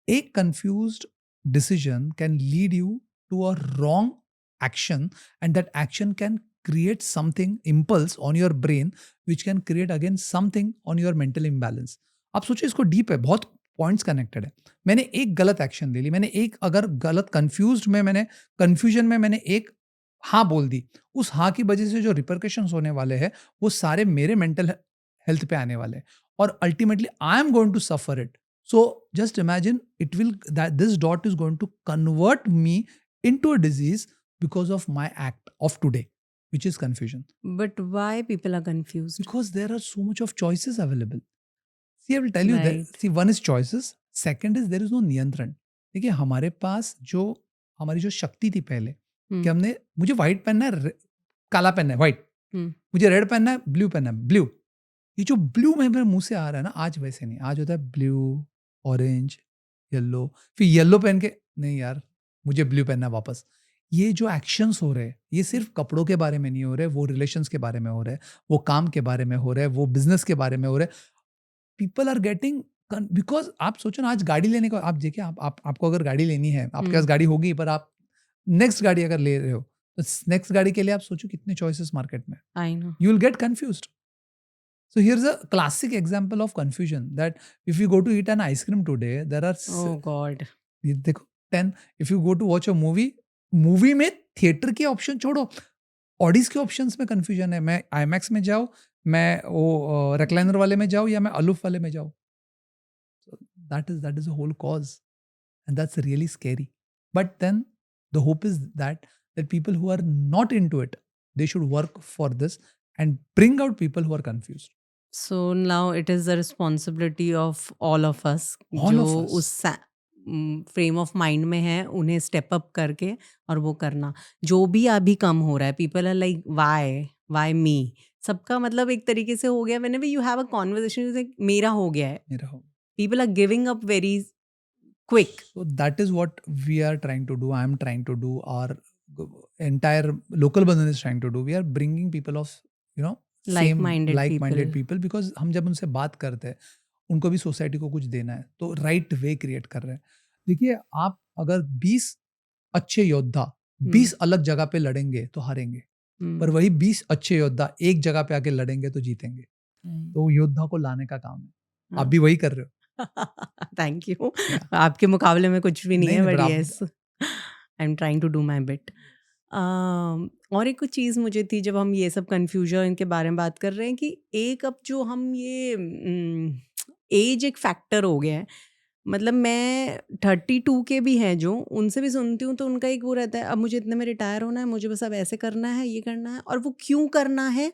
A: एक confused decision can lead you to a wrong action, and that action can create something impulse on your brain which can create again something on your mental imbalance. आप सोचिए, इसको डीप है, बहुत पॉइंट्स कनेक्टेड है। मैंने एक गलत action ले ली, मैंने एक अगर गलत कंफ्यूज्ड में मैंने कंफ्यूजन में मैंने एक हाँ बोल दी, उस हाँ की वजह से जो रिपरकशंस होने वाले हैं वो सारे मेरे मेंटल हेल्थ पे आने वाले हैं, और ultimately I am going to suffer it. So just imagine it will that this dot is going to convert me into a disease because of my act of today, which is confusion.
B: but why people are confused?
A: Because there are so much of choices available. See, I will tell you that.
B: Right.
A: See, one is choices. Second is there is no नियंत्रण। देखिए हमारे पास जो हमारी जो शक्ति थी पहले, कि
B: हम्म,
A: हमने, मुझे व्हाइट पहनना है, काला पहनना है व्हाइट,
B: हम्म,
A: मुझे रेड पहनना है, ब्लू पहनना है ब्लू। ये जो ब्लू में मेरे मुंह से आ रहा है ना, आज वैसे नहीं। आज होता है ब्लू, ऑरेंज, येलो, फिर येलो पहन के नहीं यार मुझे ब्लू पहनना है वापस। ये जो एक्शंस हो रहे हैं, ये सिर्फ कपड़ों के बारे में नहीं हो रहे, वो रिलेशंस के बारे में हो रहे हैं, वो काम के बारे में हो रहे हैं, वो बिजनेस के बारे में हो रहे हैं। पीपल आर गेटिंग, बिकॉज आप सोचो ना, आज गाड़ी लेने को, आप देखिए, आपको अगर गाड़ी लेनी है, आपके पास गाड़ी होगी, पर आप नेक्स्ट गाड़ी अगर ले रहे हो, तो नेक्स्ट गाड़ी के लिए आप सोचो कितने चॉइसेस मार्केट में,
B: I know.
A: you will get confused. So here's a classic example of confusion, that if you go to eat an ice cream today, there are
B: Oh God.
A: ये देखो 10, if you go to watch a movie में theatre के option छोड़ो, ऑडीज के options में confusion है। मैं IMAX में जाऊँ, मैं वो रेक्लाइनर वाले में जाऊँ, या मैं अलूफ वाले में जाऊँ। That is a whole cause, and that's really scary. But then the hope is that people who are not into it, they should work for this and bring out people who are confused.
B: So now it is the responsibility of all of us
A: All
B: जो
A: of us.
B: उस frame of mind में है, उन्हें step up करके और वो करना। जो भी अभी कम हो रहा है, people are like why me, सबका मतलब एक तरीके से हो गया। Whenever you have a conversation, मेरा हो गया है,
A: मेरा हो।
B: People are giving up very quick.
A: So that is what we are trying to do. I am trying to do. Our entire local business is trying to do. We are bringing people of, you know,
B: like
A: same
B: minded
A: like-minded
B: people.
A: people, because हम जब उनसे बात करते हैं, उनको भी society को कुछ देना है, तो राइट वे क्रिएट कर रहे हैं। देखिए, आप अगर 20 अच्छे योद्धा 20 अलग जगह पे लड़ेंगे तो हारेंगे, पर वही 20 अच्छे योद्धा एक जगह पे आके लड़ेंगे तो जीतेंगे। तो योद्धा को लाने का काम है। आप भी वही कर रहे हो।
B: Thank you.
A: Yeah.
B: आपके मुकाबले में कुछ भी नहीं
A: नहीं
B: है,
A: नहीं,
B: बट
A: पर आप
B: yes, I am trying to do my bit. और एक कुछ चीज़ मुझे थी, जब हम ये सब कन्फ्यूजन के बारे में बात कर रहे हैं, कि एक अब जो हम ये एज एक फैक्टर हो गया है। मतलब मैं 32 के भी हैं जो, उनसे भी सुनती हूँ, तो उनका एक वो रहता है, अब मुझे इतने में रिटायर होना है, मुझे बस अब ऐसे करना है, ये करना है, और वो क्यों करना है।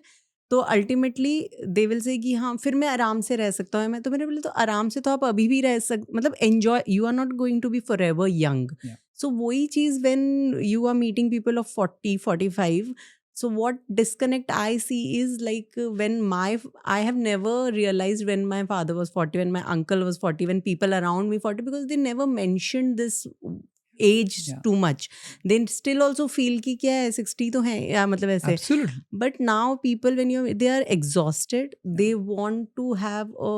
B: तो अल्टीमेटली दे विल से कि हाँ फिर मैं आराम से रह सकता हूँ। मैं तो मैंने बोला, तो आराम से तो आप अभी भी रह मतलब enjoy, you are not going to be forever young.
A: Yeah.
B: So वही चीज़ when you are meeting people of 40-45, so what disconnect I see is like when I have never realized when my father was 40, when my uncle was 40, when people around me 40, because they never mentioned this age
A: Yeah.
B: too much. They still also feel कि क्या है 60 तो है या मतलब ऐसे।
A: Absolutely.
B: But now people, when they are exhausted, they want to have a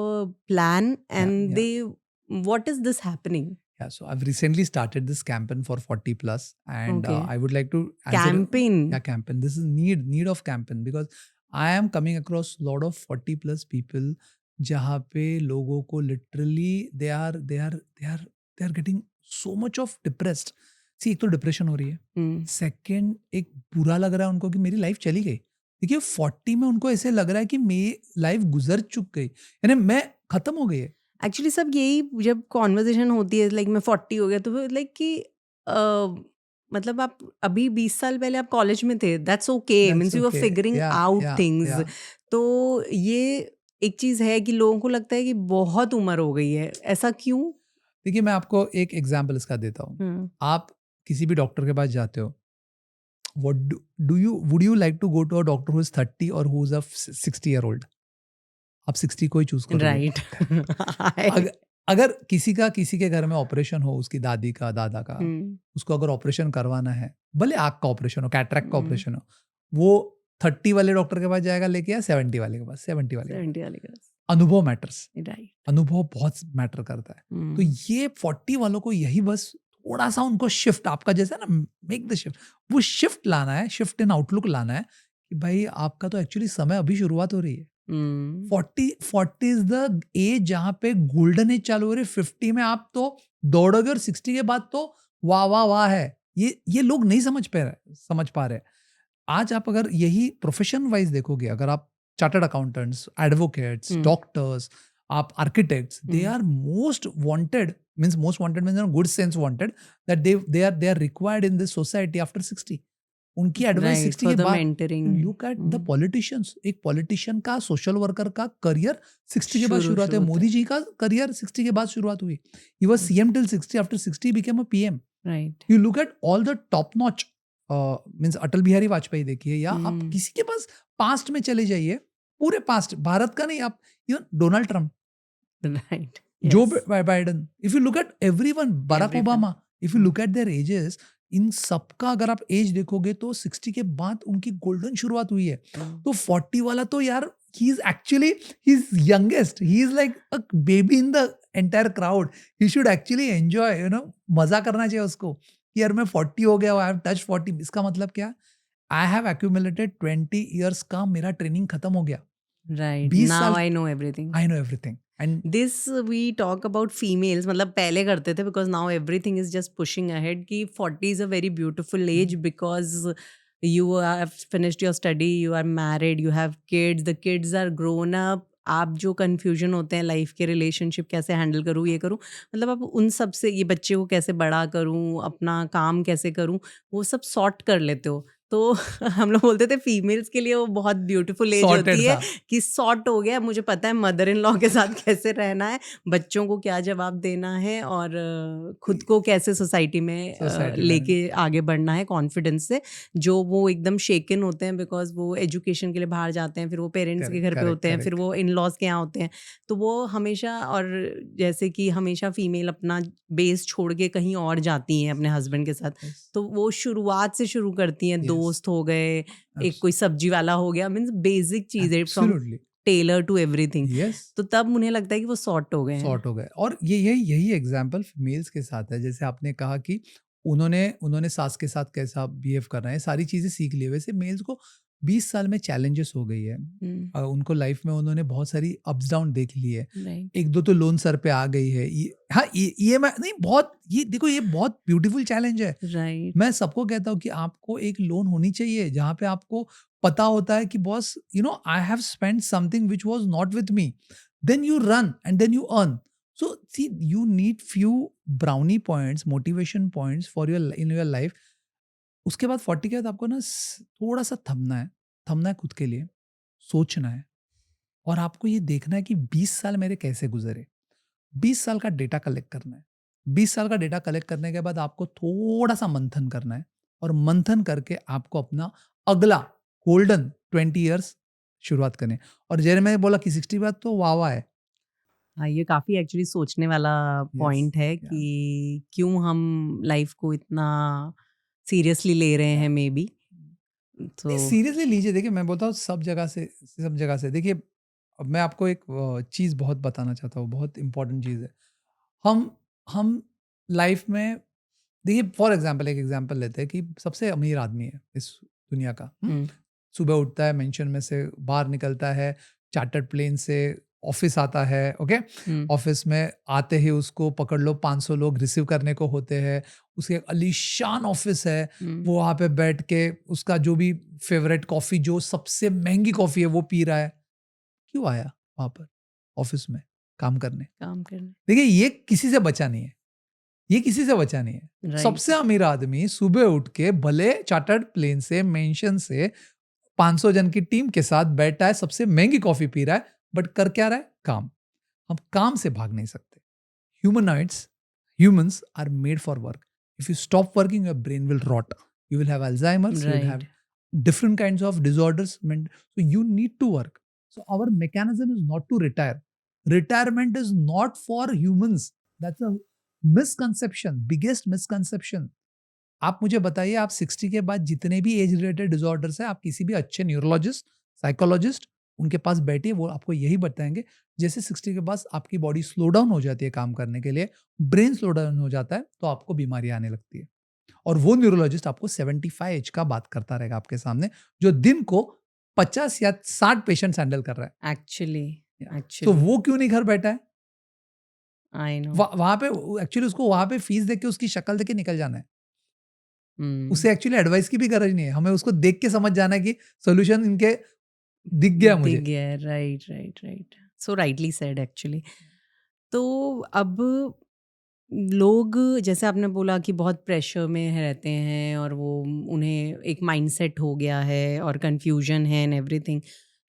B: plan, and
A: Yeah.
B: they, what is this happening?
A: Yeah, so I've recently started this campaign for 40 plus, and
B: Okay.
A: I would like to answer.
B: Campaign.
A: Yeah, campaign. This is need of campaign, because I am coming across lot of 40 plus people जहाँ पे लोगों को literally they are getting so much of depressed. See, एक तो depression हो रही है, second एक बुरा लग रहा है उनको कि मेरी लाइफ चली गई। देखिए 40 में उनको ऐसे लग रहा है कि मेरी लाइफ गुजर चुक गई, यानी मैं खत्म हो गई है।
B: एक्चुअली सब यही, जब कॉन्वर्जेशन होती है लाइक मैं 40 हो गया, तो लाइक कि मतलब आप अभी 20 साल पहले आप कॉलेज में थे, that's okay,
A: That's
B: means you are
A: okay.
B: Figuring
A: Yeah,
B: out
A: yeah,
B: things.
A: yeah.
B: तो ये एक चीज़ है कि लोगों को लगता है कि बहुत उम्र हो गई है, ऐसा क्यों?
A: देखिए, मैं आपको एक एग्जाम्पल इसका देता हूँ। आप किसी भी डॉक्टर के पास जाते हो, would you like to go to a doctor who is 30 or who is a 60-year-old? आप 60 को ही चूज करोगे.
B: राइट.
A: अगर किसी के घर में ऑपरेशन हो, उसकी दादी का, दादा का, उसको अगर ऑपरेशन करवाना है, भले आँख का ऑपरेशन हो, कैटरैक्ट का ऑपरेशन हो, वो 30 वाले डॉक्टर के पास जाएगा लेके या 70 वाले के पास? 70 वाले के
B: 70 वाले का.
A: पास. अनुभव मैटर्स.
B: राइट.
A: अनुभव बहुत मैटर करता है. तो ये 40 वालों को यही बस थोड़ा सा उनको शिफ्ट, आपका जैसा ना, मेक द शिफ्ट, वो शिफ्ट लाना है, शिफ्ट इन आउटलुक लाना है कि भाई आपका तो एक्चुअली समय अभी शुरुआत हो रही है. 40 इज द एज जहां पे गोल्डन एज चालू हो रही है. 50 में आप तो दौड़ोगे और 60 के बाद तो वाह वाह वाह है. ये लोग नहीं समझ पा रहे. आज आप अगर यही प्रोफेशन वाइज देखोगे, अगर आप चार्टर्ड अकाउंटेंट्स, एडवोकेट्स, डॉक्टर्स, आप architects, they are most wanted means in good sense wanted, that they are required in this society after 60. उनकी एडवाइस 60 के बाद. Look at the politicians. एक पॉलिटिशियन का, सोशल वर्कर का करियर 60 के बाद शुरुआत है. मोदी जी का करियर 60 के बाद शुरुआत हुई. He was CM till 60. After 60 became a PM.
B: Right.
A: You look at all the top notch means Atal Bihari Vajpayee देखिए, या आप किसी के पास पास्ट में चले जाइए, पूरे पास्ट, भारत का नहीं, आप Donald Trump,
B: right,
A: Joe Biden, if you look at everyone, Barack Obama, if you look at their ages, इन सबका अगर आप एज देखोगे तो 60 के बाद उनकी गोल्डन शुरुआत हुई है. तो 40 वाला तो यार, he is actually his youngest, he is like a baby in the entire crowd. He should actually enjoy, मजा करना चाहिए उसको कि यार मैं 40 हो गया, I have touched 40. इसका मतलब क्या? I have accumulated 20 years का मेरा ट्रेनिंग खत्म हो गया.
B: राइट.
A: 20
B: नाउ
A: साल
B: I know everything.
A: I know everything. And
B: this we talk about females, मतलब पहले करते थे, because now everything is just pushing ahead कि 40 is a very beautiful age, because you have finished your study, you are married, you have kids, the kids are grown up. आप जो confusion होते हैं life के, relationship कैसे handle करूँ, ये करूँ, मतलब आप उन सब से, ये बच्चे को कैसे बड़ा करूँ, अपना काम कैसे करूँ, वो सब सॉर्ट कर लेते हो. तो हम लोग बोलते थे फीमेल्स के लिए वो बहुत ब्यूटीफुल एज
A: sorted
B: होती है
A: था.
B: कि सॉर्ट हो गया, मुझे पता है मदर इन लॉ के साथ कैसे रहना है, बच्चों को क्या जवाब देना है, और खुद को कैसे सोसाइटी में
A: Society में.
B: लेके आगे बढ़ना है कॉन्फिडेंस से. जो वो एकदम शेकन होते हैं बिकॉज वो एजुकेशन के लिए बाहर जाते हैं, फिर वो पेरेंट्स के घर पे होते हैं, फिर वो इन लॉज के यहाँ होते हैं, तो वो हमेशा, और जैसे कि हमेशा फीमेल अपना बेस छोड़ के कहीं और जाती हैं अपने हस्बैंड के साथ,
A: Yes.
B: तो वो शुरुआत से शुरू करती हैं.
A: Yes.
B: दोस्त हो गए, एक कोई सब्जी वाला हो गया, मीन्स बेसिक चीजें from
A: Absolutely.
B: Tailor to everything.
A: Yes.
B: तो तब उन्हें लगता है कि वो सॉर्ट हो गए हैं.
A: शॉर्ट हो गए. और यही एग्जाम्पल मेल्स के साथ है. जैसे आपने कहा कि उन्होंने सास के साथ कैसा बिहेव करना है, सारी चीजें सीख ली. वैसे मेल्स को 20 साल में चैलेंजेस हो गई है. उनको लाइफ में उन्होंने बहुत सारी अप्स डाउन देख ली है.
B: राइट.
A: एक दो तो लोन सर पे आ गई है. ये मैं नहीं, बहुत, ये देखो, ये बहुत ब्यूटीफुल चैलेंज है.
B: राइट.
A: मैं सबको कहता हूँ कि आपको एक लोन होनी चाहिए जहाँ पे आपको पता होता है कि boss, I have spent something which was not with me. Then you run and then you earn. So see, you need few brownie points, motivation points for your life. उसके बाद 40 के बाद आपको ना थोड़ा सा थमना है खुद के लिए, सोचना है, और आपको ये देखना है कि 20 साल मेरे कैसे गुजरे. 20 साल का डेटा कलेक्ट करना है. 20 साल का डेटा कलेक्ट करने के बाद आपको थोड़ा सा मंथन करना है, और मंथन करके आपको अपना अगला गोल्डन 20 इयर्स शुरुआत करने. और जैसे मैंने बोला कि 60 बाद तो वाह है.
B: हाँ, ये काफी एक्चुअली सोचने वाला पॉइंट है कि क्यों हम लाइफ को इतना सीरियसली ले रहे हैं, मे बी. तो
A: सीरियसली लीजिए. देखिए, मैं बोलता हूँ सब जगह से देखिए, अब मैं आपको एक चीज़ बहुत बताना चाहता हूँ, बहुत इंपॉर्टेंट चीज़ है. हम लाइफ में देखिए, फॉर एग्जांपल, एक एग्जांपल लेते हैं कि सबसे अमीर आदमी है इस दुनिया का. सुबह उठता है, मेंशन में से बाहर निकलता है, चार्टर्ड प्लेन से ऑफिस आता है. ओके, ऑफिस में आते ही उसको पकड़ लो 500 लोग रिसीव करने को होते हैं. उसके एक अलीशान ऑफिस है. वो वहाँ पे बैठ के उसका जो भी फेवरेट कॉफी, जो सबसे महंगी कॉफी है, वो पी रहा है. क्यों आया वहां पर ऑफिस में काम करने? देखिए, ये किसी से बचा नहीं है.
B: Right.
A: सबसे अमीर आदमी सुबह उठ के भले चार्टर्ड प्लेन से, मेंशन से 500 जन की टीम के साथ बैठा है, सबसे महंगी कॉफी पी रहा है, बट कर क्या रहा है? काम. हम काम से भाग नहीं सकते. humans are made for work. If you stop working, your brain will rot. you will have Alzheimer's, you will have
B: Right.
A: different kinds of disorders. So you need to work. So our mechanism is not to retire. Retirement is not for humans. That's a misconception, biggest misconception. आप मुझे बताइए, आप 60 के बाद जितने भी age related disorders है, आप किसी भी अच्छे न्यूरोलॉजिस्ट, साइकोलॉजिस्ट उनके पास बैठिए, वो आपको यही बताएंगे जैसे 60 के बाद आपकी बॉडी स्लो डाउन हो जाती है काम करने के लिए, ब्रेन स्लो डाउन हो जाता है, तो आपको बीमारी आने लगती है। और वो न्यूरोलॉजिस्ट आपको 75 एज का बात करता रहेगा आपके सामने, जो दिन को 50 या 60 पेशेंट्स हैंडल कर रहा है।
B: Actually,
A: तो
B: actually,
A: वो क्यों नहीं घर बैठा है?
B: I know.
A: वहां पे एक्चुअली उसको वहां पे फीस देके उसकी शक्ल देके निकल जाना है।
B: Hmm.
A: उसे एक्चुअली एडवाइस की भी गरज नहीं है, हमें उसको देख के समझ जाना है कि सोल्यूशन इनके दिख गया मुझे।
B: दिख गया है, right. So rightly said actually. तो अब लोग, जैसे आपने बोला कि बहुत प्रेशर में रहते हैं और वो उन्हें एक माइंडसेट हो गया है और कंफ्यूजन है एंड एवरीथिंग,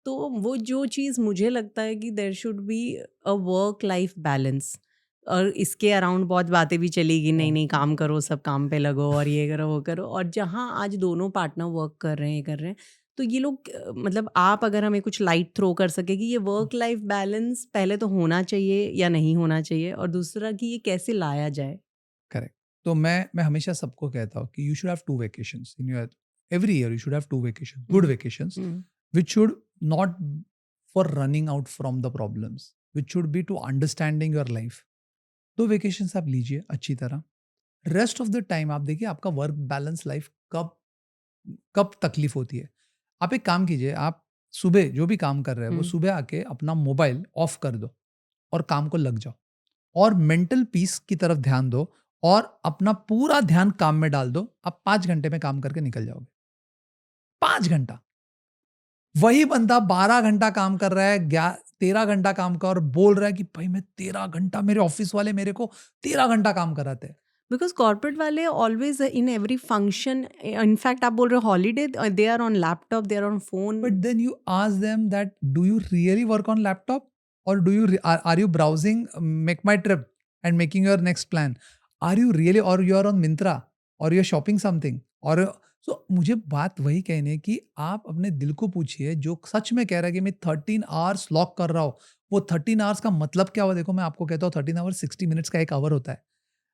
B: तो वो जो चीज़ मुझे लगता है कि there should be a work life balance, और इसके अराउंड बहुत बातें भी चलेगी, नहीं काम करो, सब काम पे लगो और ये करो वो करो, और जहाँ आज दोनों पार्टनर वर्क कर रहे हैं, तो ये लोग मतलब आप अगर हमें कुछ लाइट थ्रो कर सके कि ये वर्क लाइफ बैलेंस पहले तो होना चाहिए या नहीं होना चाहिए, और दूसरा कि ये कैसे लाया जाए।
A: करेक्ट। तो मैं हमेशा सबको कहता हूँ कि you should have 2 vacations in your every year, you should have 2 vacations, good vacations,
B: hmm,
A: which should not for running out from the problems, which should be to understanding your life. 2 vacations आप लीजिए अच्छी तरह। Rest of the time आप देखिए आपका work balance life कब कब तकलीफ होती है। आप एक काम कीजिए, आप सुबह जो भी काम कर रहे हैं वो
B: हम्म,
A: सुबह आके अपना मोबाइल ऑफ कर दो और काम को लग जाओ, और मेंटल पीस की तरफ ध्यान दो और अपना पूरा ध्यान काम में डाल दो। आप 5 घंटे में काम करके निकल जाओगे। 5 घंटा। वही बंदा 12 घंटा काम कर रहा है, 13 घंटा काम कर और बोल रहा है कि भाई मैं 13 घंटा, मेरे ऑफिस वाले मेरे को 13 घंटा काम कराते हैं।
B: बिकॉज कॉर्पोरेट वाले always in every function, in fact आप बोल रहे हो holiday, they are on laptop, they are on phone.
A: But then you ask them that, do you really work on laptop, or do you are you browsing Make My Trip and making your next plan? Are you really, or you are on Myntra, or you're shopping something, or so मुझे बात वही कहनी है कि आप अपने दिल को पूछिए, जो सच में कह रहा है कि मैं 13 आवर्स लॉक कर रहा हूँ, वो 13 आवर्स का मतलब क्या हुआ? देखो मैं आपको कहता हूँ 13 आवर्स 60 मिनट्स का एक आवर होता है।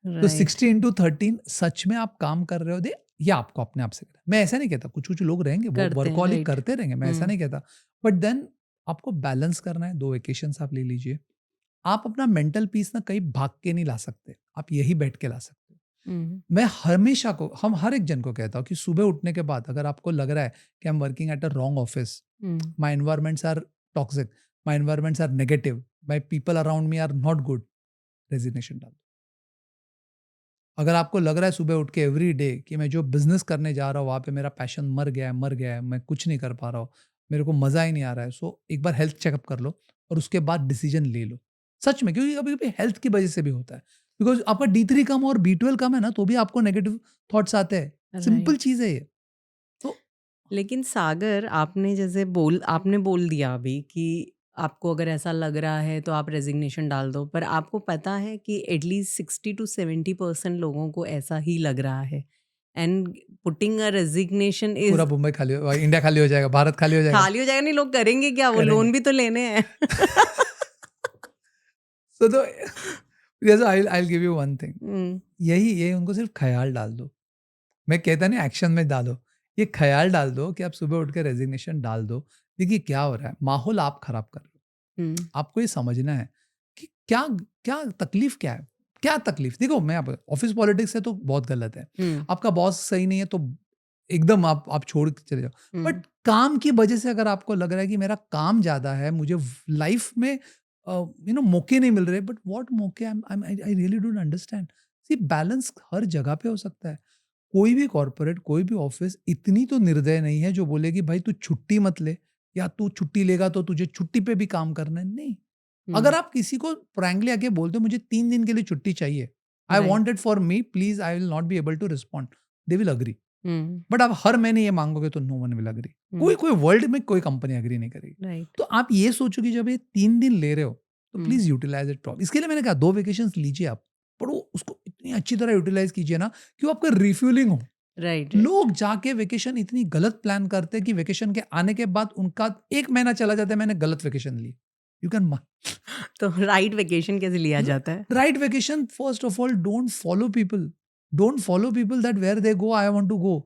A: तो
B: राइट।
A: 60 इंटू 13 सच में आप काम कर रहे हो दे, या आपको अपने आप से करना है। मैं ऐसा नहीं कहता, कुछ कुछ लोग रहेंगे वो
B: करते हैं,
A: वर्कहॉलिक
B: राइट।
A: करते रहेंगे, मैं ऐसा नहीं कहता, बट देन आपको बैलेंस करना है। 2 वेकेशंस आप ले लीजिए। आप अपना मेंटल पीस ना कहीं भाग के नहीं ला सकते, आप यही बैठ के ला सकते हो। मैं हमेशा को, हम हर एक जन को कहता हूँ कि सुबह उठने के बाद अगर आपको लग रहा है कि I am working at a wrong office, my environments are toxic, my environments are negative, my people around me are not good, resignation डाल दो। अगर आपको लग रहा है सुबह उठ के एवरी डे कि मैं जो बिजनेस करने जा रहा हूँ वहाँ पे मेरा पैशन मर गया है, मैं कुछ नहीं कर पा रहा हूँ, मेरे को मज़ा ही नहीं आ रहा है, सो एक बार हेल्थ चेकअप कर लो और उसके बाद डिसीजन ले लो। सच में, क्योंकि कभी कभी हेल्थ की वजह से भी होता है, बिकॉज आपका D3 कम और B12 कम है ना, तो भी आपको नेगेटिव थॉट्स आते हैं। Simple
B: right.
A: चीज़ है ये। तो
B: लेकिन सागर, आपने जैसे आपने बोल दिया अभी कि आपको अगर ऐसा लग रहा है तो आप रेजिग्नेशन डाल दो, पर आपको पता है कि एटलीस्ट 60 to 70% लोगों को ऐसा ही लग रहा है, एंड पुटिंग अ रेजिग्नेशन
A: पूरा
B: इज
A: मुंबई खाली हो, इंडिया खाली हो जाएगा, भारत खाली हो जाएगा।
B: खाली हो जाएगा। नहीं, लोग करेंगे क्या, वो
A: करेंगे।
B: लोन भी तो लेने हैं।
A: So तो जैसे I'll give you one thing,
B: हम्म,
A: यही उनको सिर्फ ख्याल डाल दो। मैं कहता नहीं एक्शन में डालो, ये ख्याल डाल दो कि आप सुबह उठ के रेजिग्नेशन डाल दो। देखिए क्या हो रहा है, माहौल आप खराब कर रहे हो। आपको ये समझना है कि क्या क्या तकलीफ क्या है, क्या तकलीफ। देखो मैं ऑफिस पॉलिटिक्स है तो बहुत गलत है, आपका बॉस सही नहीं है तो एकदम आप छोड़ के चले जाओ, बट काम की वजह से अगर आपको लग रहा है कि मेरा काम ज्यादा है, मुझे लाइफ में मौके नहीं मिल रहे, बट व्हाट मौके, I really don't understand. See balance हर जगह पे हो सकता है। कोई भी कॉर्पोरेट, कोई भी ऑफिस इतनी तो निर्दय नहीं है जो बोलेगी भाई तू छुट्टी मत ले, या तू छुट्टी लेगा तो तुझे छुट्टी पे भी काम करना है। नहीं, अगर आप किसी को फ्रैंकली आके बोलते हो मुझे 3 दिन के लिए छुट्टी चाहिए, I
B: Right.
A: Want it for me, please I will not be able to respond, they will agree.
B: Hmm,
A: but आप हर महीने ये मांगोगे तो नो वन विल अग्री। कोई कोई वर्ल्ड में कोई कंपनी अग्री नहीं करेगी।
B: राइट।
A: तो आप ये सोचो कि जब ये 3 दिन ले रहे हो तो
B: हम्म,
A: प्लीज यूटिलाइज इट प्रॉपर। इसके लिए मैंने कहा 2 वेकेशंस लीजिए आप, पर वो उसको इतनी अच्छी तरह यूटिलाइज कीजिए ना कि वो आपका रिफ्यूलिंग हो।
B: Right, right.
A: लोग जाके वेकेशन इतनी गलत प्लान करते हैं कि वेकेशन के आने के बाद उनका 1 महीना चला जाता है, मैंने गलत वेकेशन ली। यू कैन
B: तो राइट वेकेशन कैसे लिया जाता है?
A: Right vacation first of all don't follow people that where they go I want to go.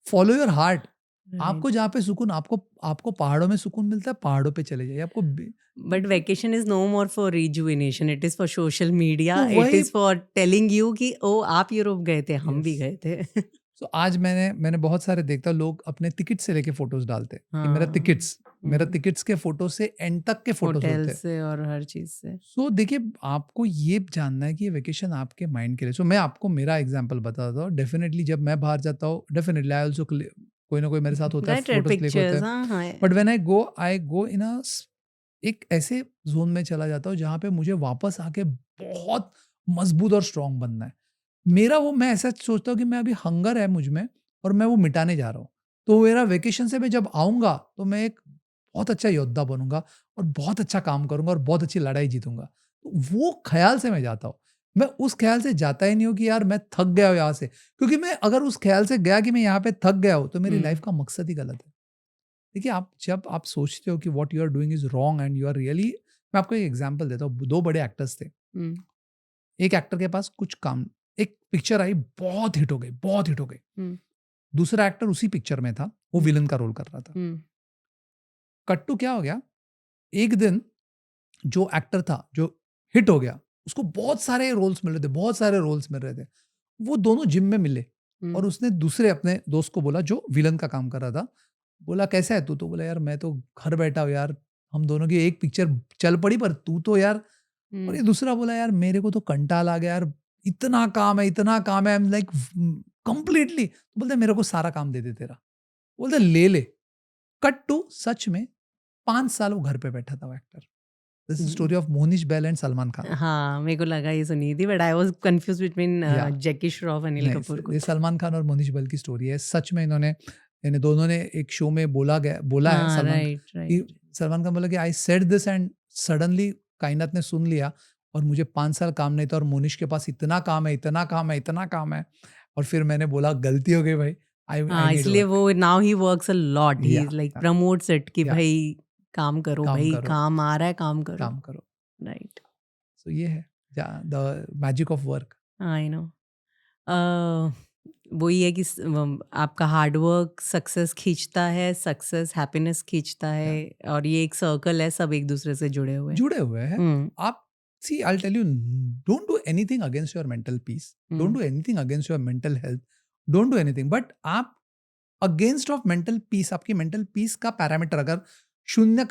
A: Follow your heart.
B: Right.
A: आपको जहाँ पे सुकून आपको आपको पहाड़ों में सुकून मिलता है, पहाड़ों पे चले जाइए। आपको
B: but vacation is no more for rejuvenation, it is for social media,
A: तो
B: इट
A: वही
B: इज़ फॉर टेलिंग यू कि ओह! आप यूरोप गए थे, हम भी
A: यस।
B: गए थे।
A: सो आज मैंने बहुत सारे देखता हूँ, लोग अपने टिकट से लेके फोटोज डालते हैं कि
B: हाँ।
A: मेरा
B: हुँ।
A: टिकट्स के फोटो से एंड तक के फोटोज
B: होटल
A: होते हैं।
B: से और हर चीज़ से।
A: सो देखिए, आपको ये जानना है कि ये वेकेशन आपके माइंड के लिए। सो मैं आपको मेरा एग्जांपल बताता हूँ। डेफिनेटली जब मैं बाहर जाता हूँ, डेफिनेटली आई आल्सो कोई ना कोई मेरे साथ होता है,
B: राइट, राइट,
A: फोटोज क्लिक होते
B: पिक्चर्स,
A: हैं।
B: हाँ, हाँ।
A: बट व्हेन आई गो इन अ एक ऐसे जोन में चला जाता हूँ जहाँ पे मुझे वापस आके बहुत मजबूत और स्ट्रांग बनना है। मेरा वो मैं ऐसा सोचता हूँ कि मैं अभी हंगर है मुझ में और मैं वो मिटाने जा रहा हूँ। तो मेरा वेकेशन से मैं जब आऊँगा तो मैं एक बहुत अच्छा योद्धा बनूँगा और बहुत अच्छा काम करूँगा और बहुत अच्छी लड़ाई जीतूँगा। तो वो ख़्याल से मैं जाता हूँ। मैं उस ख़्याल से जाता ही नहीं हूँ कि यार मैं थक गया हूँ यहाँ से। क्योंकि मैं अगर उस ख़्याल से गया कि मैं यहाँ पे थक गया हूँ, तो मेरी लाइफ़
B: हुँ,
A: का मकसद ही गलत है। देखिए, आप जब आप सोचते हो कि what you are doing is wrong and you are really. मैं आपको एक एग्ज़ाम्पल देता हूँ। 2 बड़े एक्टर्स थे।
B: हुँ,
A: एक एक्टर के पास कुछ काम, एक पिक्चर आई, बहुत हिट हो गई, बहुत हिट हो गई।
B: हुँ,
A: दूसरा एक्टर उसी पिक्चर में था, वो
B: हुँ,
A: विलेन का रोल कर रहा था।
B: हुँ,
A: कट टू क्या हो गया, एक दिन जो एक्टर था, जो हिट हो गया, उसको बहुत सारे रोल्स मिल रहे थे, बहुत सारे रोल्स मिल रहे थे। वो दोनों जिम में मिले और
B: हुँ,
A: उसने दूसरे अपने दोस्त को बोला जो विलेन का काम कर रहा था, बोला कैसा है तू? तो बोला यार मैं तो घर बैठा हूँ यार, हम दोनों की एक पिक्चर चल पड़ी पर तू तो यार। और
B: हुँ,
A: ये दूसरा बोला यार मेरे को तो कंटाल आ गया यार, इतना काम है, आई एम लाइक कंप्लीटली। तो बोलते मेरे को सारा काम दे दे तेरा। बोलते ले ले। कट टू सच में 5 साल वो घर पे बैठा था वो actor. This is
B: hmm.
A: Story of Monish बैल एंड सलमान खान।
B: हाँ, मेरे को लगा ये सुनी थी, but I was confused between
A: या
B: जैकी श्रॉफ, अनिल
A: नहीं,
B: कपूर
A: ये
B: कुछ।
A: सलमान खान और मोनिश बैल की स्टोरी है। सच में इन्हें दोनों ने एक शो में बोला है
B: हाँ, राइट,
A: कि
B: राइट।
A: सलमान खान बोला कि I said this and suddenly कायनात ने सुन लिया और मुझे 5 साल काम नहीं था और मोनिश के पास इतना काम है, इतना काम है, इतना काम है। और फिर मैंने बोला गलती हो गई भाई, आई
B: हाँ,
A: नीड
B: इसलिए
A: वर्क।
B: वो now he works a lot, he
A: या
B: इज़ लाइक प्रमोट्स इट कि
A: या
B: भई काम करो
A: काम
B: भई,
A: करो,
B: काम आ रहा है, काम करो।
A: काम करो।
B: राइट,
A: सो ये है the magic of work.
B: I know. Uh, वही है कि आपका हार्ड वर्क सक्सेस खींचता है, सक्सेस हैप्पीनेस खींचता है,
A: या
B: और ये एक सर्कल है, सब एक-दूसरे से जुड़े हुए हैं।
A: जुड़े हुए हैं।
B: हुँ,
A: आप see I will tell you, don't do anything against your mental peace, don't
B: hmm,
A: do anything against your mental health, don't do anything. But आप अगेंस्ट ऑफ मेंटल पीस, आपकी मेंटल पीस का पैरामीटर अगर 0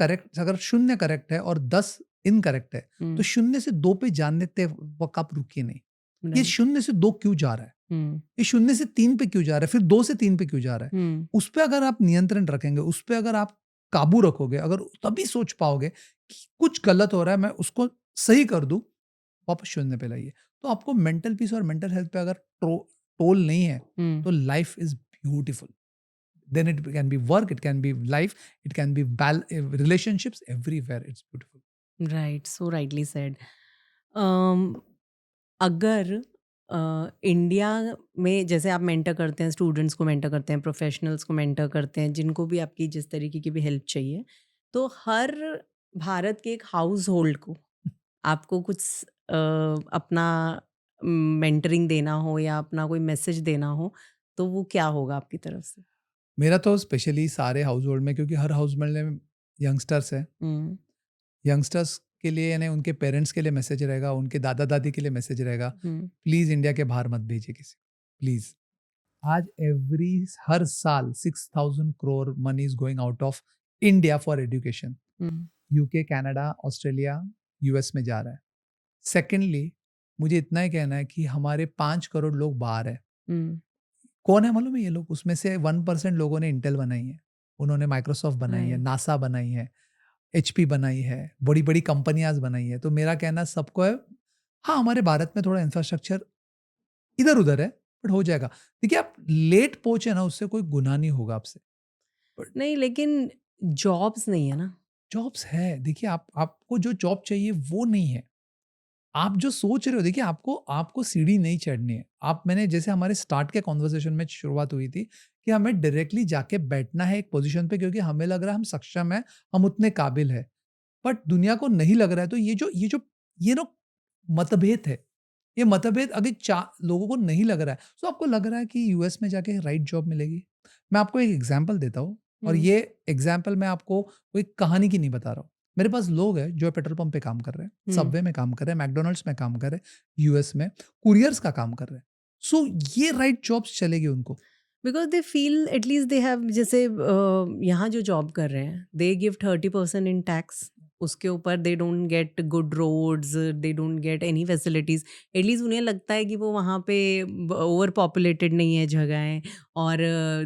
A: correct है और 10 incorrect है, तो
B: हुँ,
A: 0 से 2 पे जाने ते वक़्त आप रुकिए नहीं। ये
B: राइट,
A: 0 से 2 क्यों जा रहा है?
B: हुँ,
A: ये 0 से 3 पे क्यों जा रहा है? फिर 2 से 3 पे क्यों जा रहा है?
B: हुँ,
A: उस पे अगर आप नियंत्रण रखेंगे, उस पे अगर आप काबू रखोगे, अगर तभी सोच पाओगे कि कुछ गलत हो रहा है, मैं उसको सही कर दूँ, वापस 0 पे लाइए। तो आपको मेंटल पीस और मेंटल हेल्थ पे अगर टोल नहीं है,
B: हुँ।
A: तो life is beautiful. Then it can be work, it can be life, it can be relationships, everywhere it's beautiful.
B: Right, so rightly said. अगर इंडिया में जैसे आप मेंटर करते हैं, स्टूडेंट्स को मेंटर करते हैं, प्रोफेशनल्स को मेंटर करते हैं, जिनको भी आपकी जिस तरीके की भी हेल्प चाहिए, तो हर भारत के एक हाउस होल्ड को आपको कुछ अपना मेंटरिंग देना हो या अपना कोई मैसेज देना हो, तो वो क्या होगा आपकी तरफ से?
A: मेरा तो स्पेशली सारे हाउस होल्ड में, क्योंकि हर हाउस होल्ड में यंगस्टर्स है।
B: हुँ,
A: यंगस्टर्स के लिए यानी उनके पेरेंट्स के लिए मैसेज रहेगा, उनके दादा-दादी के लिए मैसेज रहेगा,
B: हुँ,
A: प्लीज़ इंडिया के बाहर मत भेजिए किसी को, प्लीज़। आज हर साल 6000 crore money is going out of India for education.
B: Hmm,
A: UK, Canada, Australia, US में जा रहा है। सेकेंडली, मुझे इतना ही कहना है कि हमारे 5 करोड़ लोग बाहर हैं।
B: हुँ,
A: कौन है मालूम है ये लोग? उसमें से 1% लोगों ने इंटेल बनाई है, उन्होंने माइक्रोसॉफ्ट बनाई है,
B: राइट,
A: नासा बनाई है, एचपी बनाई है, बड़ी-बड़ी कंपनियाँ बनाई है। तो मेरा कहना सबको है, हाँ, हमारे भारत में थोड़ा इंफ्रास्ट्रक्चर इधर-उधर है, बट हो जाएगा। देखिए, आप लेट पहुँचे ना, उससे कोई गुनाह नहीं होगा आपसे। बट
B: नहीं, लेकिन जॉब्स नहीं है ना।
A: जॉब्स है, देखिए आपको जो जॉब चाहिए वो नहीं है। आप जो सोच रहे हो, देखिए आपको आपको सीढ़ी नहीं चढ़नी है। आप मैंने जैसे हमारे स्टार्ट के कन्वर्सेशन में शुरुआत हुई थी कि हमें डायरेक्टली जाके बैठना है एक पोजीशन पे, क्योंकि हमें लग रहा है हम सक्षम हैं, हम उतने काबिल हैं। बट दुनिया को नहीं लग रहा है, तो ये ना मतभेद है। ये मतभेद अगर लोगों को नहीं लग रहा है, तो आपको लग रहा है कि यूएस में जाके राइट जॉब मिलेगी। मैं आपको एक एग्जांपल देता हूँ, और
B: हुँ,
A: ये एग्जांपल मैं आपको कोई कहानी की नहीं बता रहा हूँ। मेरे पास लोग हैं जो पेट्रोल पंप पे काम कर रहे हैं,
B: हुँ।
A: सबवे में काम कर रहे हैं, मैकडॉनल्ड्स में काम कर रहे हैं, यूएस में कुरियर्स का काम कर रहे हैं। सो ये राइट जॉब्स चलेगी उनको।
B: Because they feel at least they have जैसे यहाँ जो जॉब कर रहे हैं, दे गिव 30% इन टैक्स, उसके ऊपर they don't get good roads, they don't get any facilities. At least उन्हें लगता है कि वो वहाँ पे ओवर पॉपुलेटेड नहीं है जगहें, और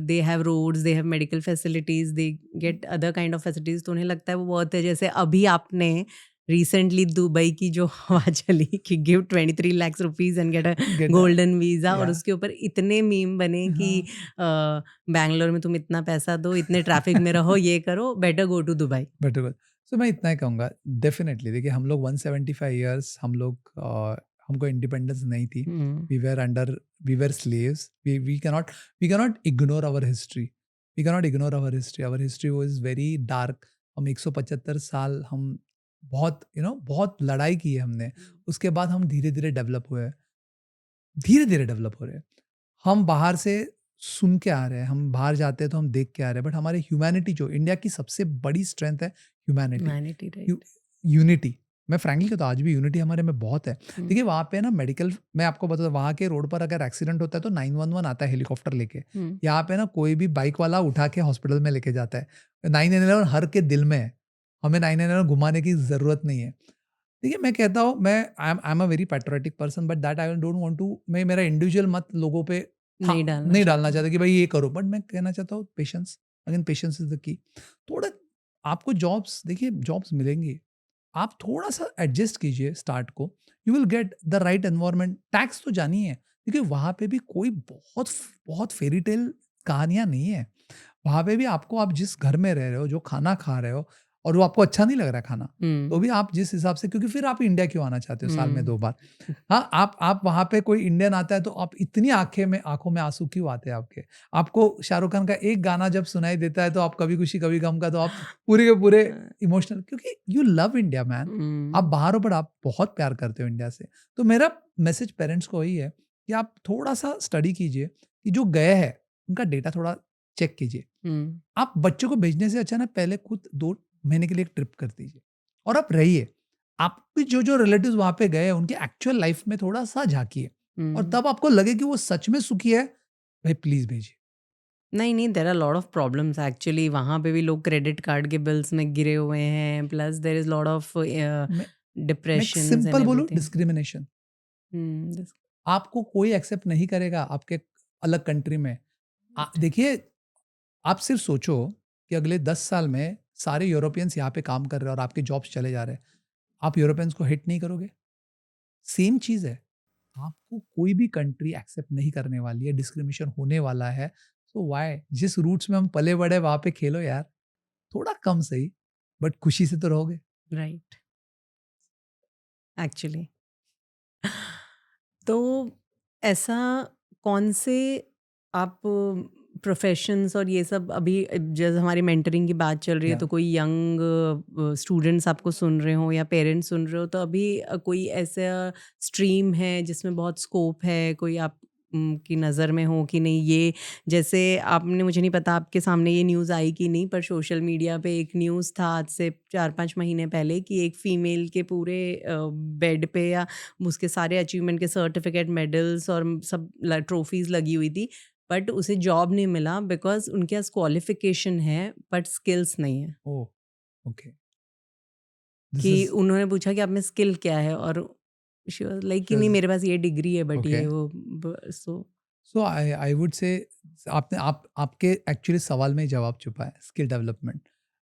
B: they have roads, they have medical facilities, they get other kind of facilities, तो उन्हें लगता है वो बहुत है। जैसे अभी आपने रिसेंटली दुबई की जो हवा चली कि give 23 lakh rupees and get a
A: get
B: golden visa, और
A: या
B: उसके ऊपर इतने मीम बने कि
A: हाँ,
B: बैंगलोर में तुम इतना पैसा दो, इतने ट्रैफिक में रहो, ये करो, बेटर गो टू दुबई।
A: बिल्कुल। सो मैं इतना ही कहूँगा, डेफ़िनेटली देखिए हम लोग 175 इयर्स हम लोग हमको इंडिपेंडेंस नहीं थी।
B: Hmm,
A: we were under we were slaves. We cannot ignore our history. We cannot ignore our history. Our history was very dark. हम 175 साल हम बहुत बहुत लड़ाई की है हमने। उसके बाद हम धीरे-धीरे डेवलप हुए हैं। धीरे-धीरे डेवलप हो रहे हैं। हम बाहर से सुन के आ रहे हैं, हम बाहर जाते हैं तो हम देख के आ रहे हैं, बट हमारी ह्यूमैनिटी जो इंडिया की सबसे बड़ी स्ट्रेंथ है, humanity,
B: humanity
A: you
B: right.
A: Unity. मैं फ्रैंकली कहता हूँ आज भी यूनिटी हमारे में बहुत है।
B: हुँ,
A: देखिए वहाँ पे ना मेडिकल, मैं आपको बता दूँ वहाँ के रोड पर अगर एक्सीडेंट होता है तो 911 आता है हेलीकॉप्टर लेके।
B: हुँ,
A: यहाँ पे ना कोई भी बाइक वाला उठा के हॉस्पिटल में लेके जाता है। 911 हर के दिल में है। हमें 911 घुमाने की ज़रूरत नहीं है। देखिए मैं कहता हूँ, मैं I am a very patriotic person, but that I don't want to, मैं मेरा इंडिविजुअल मत लोगों पे
B: नहीं डालना
A: नहीं डालना
B: चाहते हैं।
A: चाहता कि भाई ये करो, बट मैं कहना चाहता हूँ patience. Again patience is the key. थोड़ा आपको जॉब्स, देखिए जॉब्स मिलेंगी, आप थोड़ा सा एडजस्ट कीजिए स्टार्ट को। You will get the right environment. Tax तो जानिए, देखिए वहाँ पे भी कोई बहुत बहुत फेरी टेल कहानियाँ नहीं है। वहाँ पे भी आपको, आप जिस घर में रह रहे हो, जो खाना खा रहे हो, और वो आपको अच्छा नहीं लग रहा है खाना, तो
B: हुँ,
A: भी आप जिस हिसाब से, क्योंकि फिर आप इंडिया क्यों आना चाहते हो साल में
B: हुँ,
A: 2 बार? हाँ, आप वहाँ पे कोई इंडियन आता है तो आप इतनी आँखों में आँसू क्यों आते हैं आपके? आपको शाहरुख खान का एक गाना जब सुनाई देता है तो आप कभी खुशी कभी गम का, तो आप पूरे के पूरे
B: अ,
A: इमोशनल, क्योंकि यू लव इंडिया मैन। आप
B: हुँ,
A: बाहर हो बट आप बहुत प्यार करते हो इंडिया से। तो मेरा मैसेज पेरेंट्स को वही है कि आप थोड़ा-सा स्टडी कीजिए कि जो गए हैं, उनका डेटा थोड़ा चेक कीजिए।
B: हुँ,
A: आप बच्चों को भेजने से अच्छा ना पहले खुद 2 महीने के लिए एक ट्रिप कर दीजिए और आप रहिए। आपके जो रिलेटिव्स वहाँ पे गए हैं, उनकी एक्चुअल लाइफ में थोड़ा-सा झाँकिए, और
B: हुँ।
A: तब आपको लगे कि वो सच में सुखी है, भाई प्लीज़ भेजिए।
B: नहीं, नहीं, there are lot of problems actually, वहाँ पे भी लोग क्रेडिट कार्ड के बिल्स में गिरे हुए हैं, plus there is lot of
A: मैं मैं एक
B: डिप्रेशंस एंड
A: सिंपल बोलूँ,
B: एवरीथिंग।
A: डिस्क्रिमिनेशन।
B: हुँ, दिस
A: आपको कोई एक्सेप्ट नहीं करेगा आपके अलग कंट्री में। देखिए, आप सिर्फ सोचो कि अगले 10 साल में सारे यूरोपियंस यहाँ पे काम कर रहे हैं और आपके जॉब्स चले जा रहे हैं। आप यूरोपियंस को हिट नहीं करोगे? सेम चीज़ है। आपको कोई भी कंट्री एक्सेप्ट नहीं करने वाली है, डिस्क्रिमिनेशन होने वाला है। So why? जिस रूट्स में हम पले-बड़े वहाँ पे खेलो यार। थोड़ा कम सही, बट खुशी से तो रहोगे।
B: Right, actually. तो ऐसा कौन से आप प्रोफेशंस और ये सब अभी जैसे हमारी मेंटरिंग की बात चल रही है,
A: या
B: तो कोई यंग स्टूडेंट्स आपको सुन रहे हो या पेरेंट्स सुन रहे हो, तो अभी कोई ऐसा स्ट्रीम है जिसमें बहुत स्कोप है, कोई आप की नज़र में हो कि नहीं ये, जैसे आपने, मुझे नहीं पता आपके सामने ये न्यूज़ आई कि नहीं, पर सोशल मीडिया पे एक न्यूज़ था आज से 4-5 महीने पहले कि एक फीमेल के पूरे बेड पे या उसके सारे अचीवमेंट के सर्टिफिकेट, मेडल्स और सब ट्रॉफीज लगी हुई थी, बट उसे जॉब नहीं मिला बिकॉज उनके पास क्वालिफिकेशन है बट स्किल्स नहीं है।
A: ओह! ओके। दिस
B: कि
A: इज़
B: उन्होंने पूछा कि आप में स्किल क्या है, और शी वाज लाइक कि नहीं
A: दिस
B: मेरे पास ये डिग्री है बट
A: ओके।
B: ये वो, सो
A: सो आई वुड से, आपने आपके एक्चुअली सवाल में ही जवाब छुपा है, स्किल डेवलपमेंट।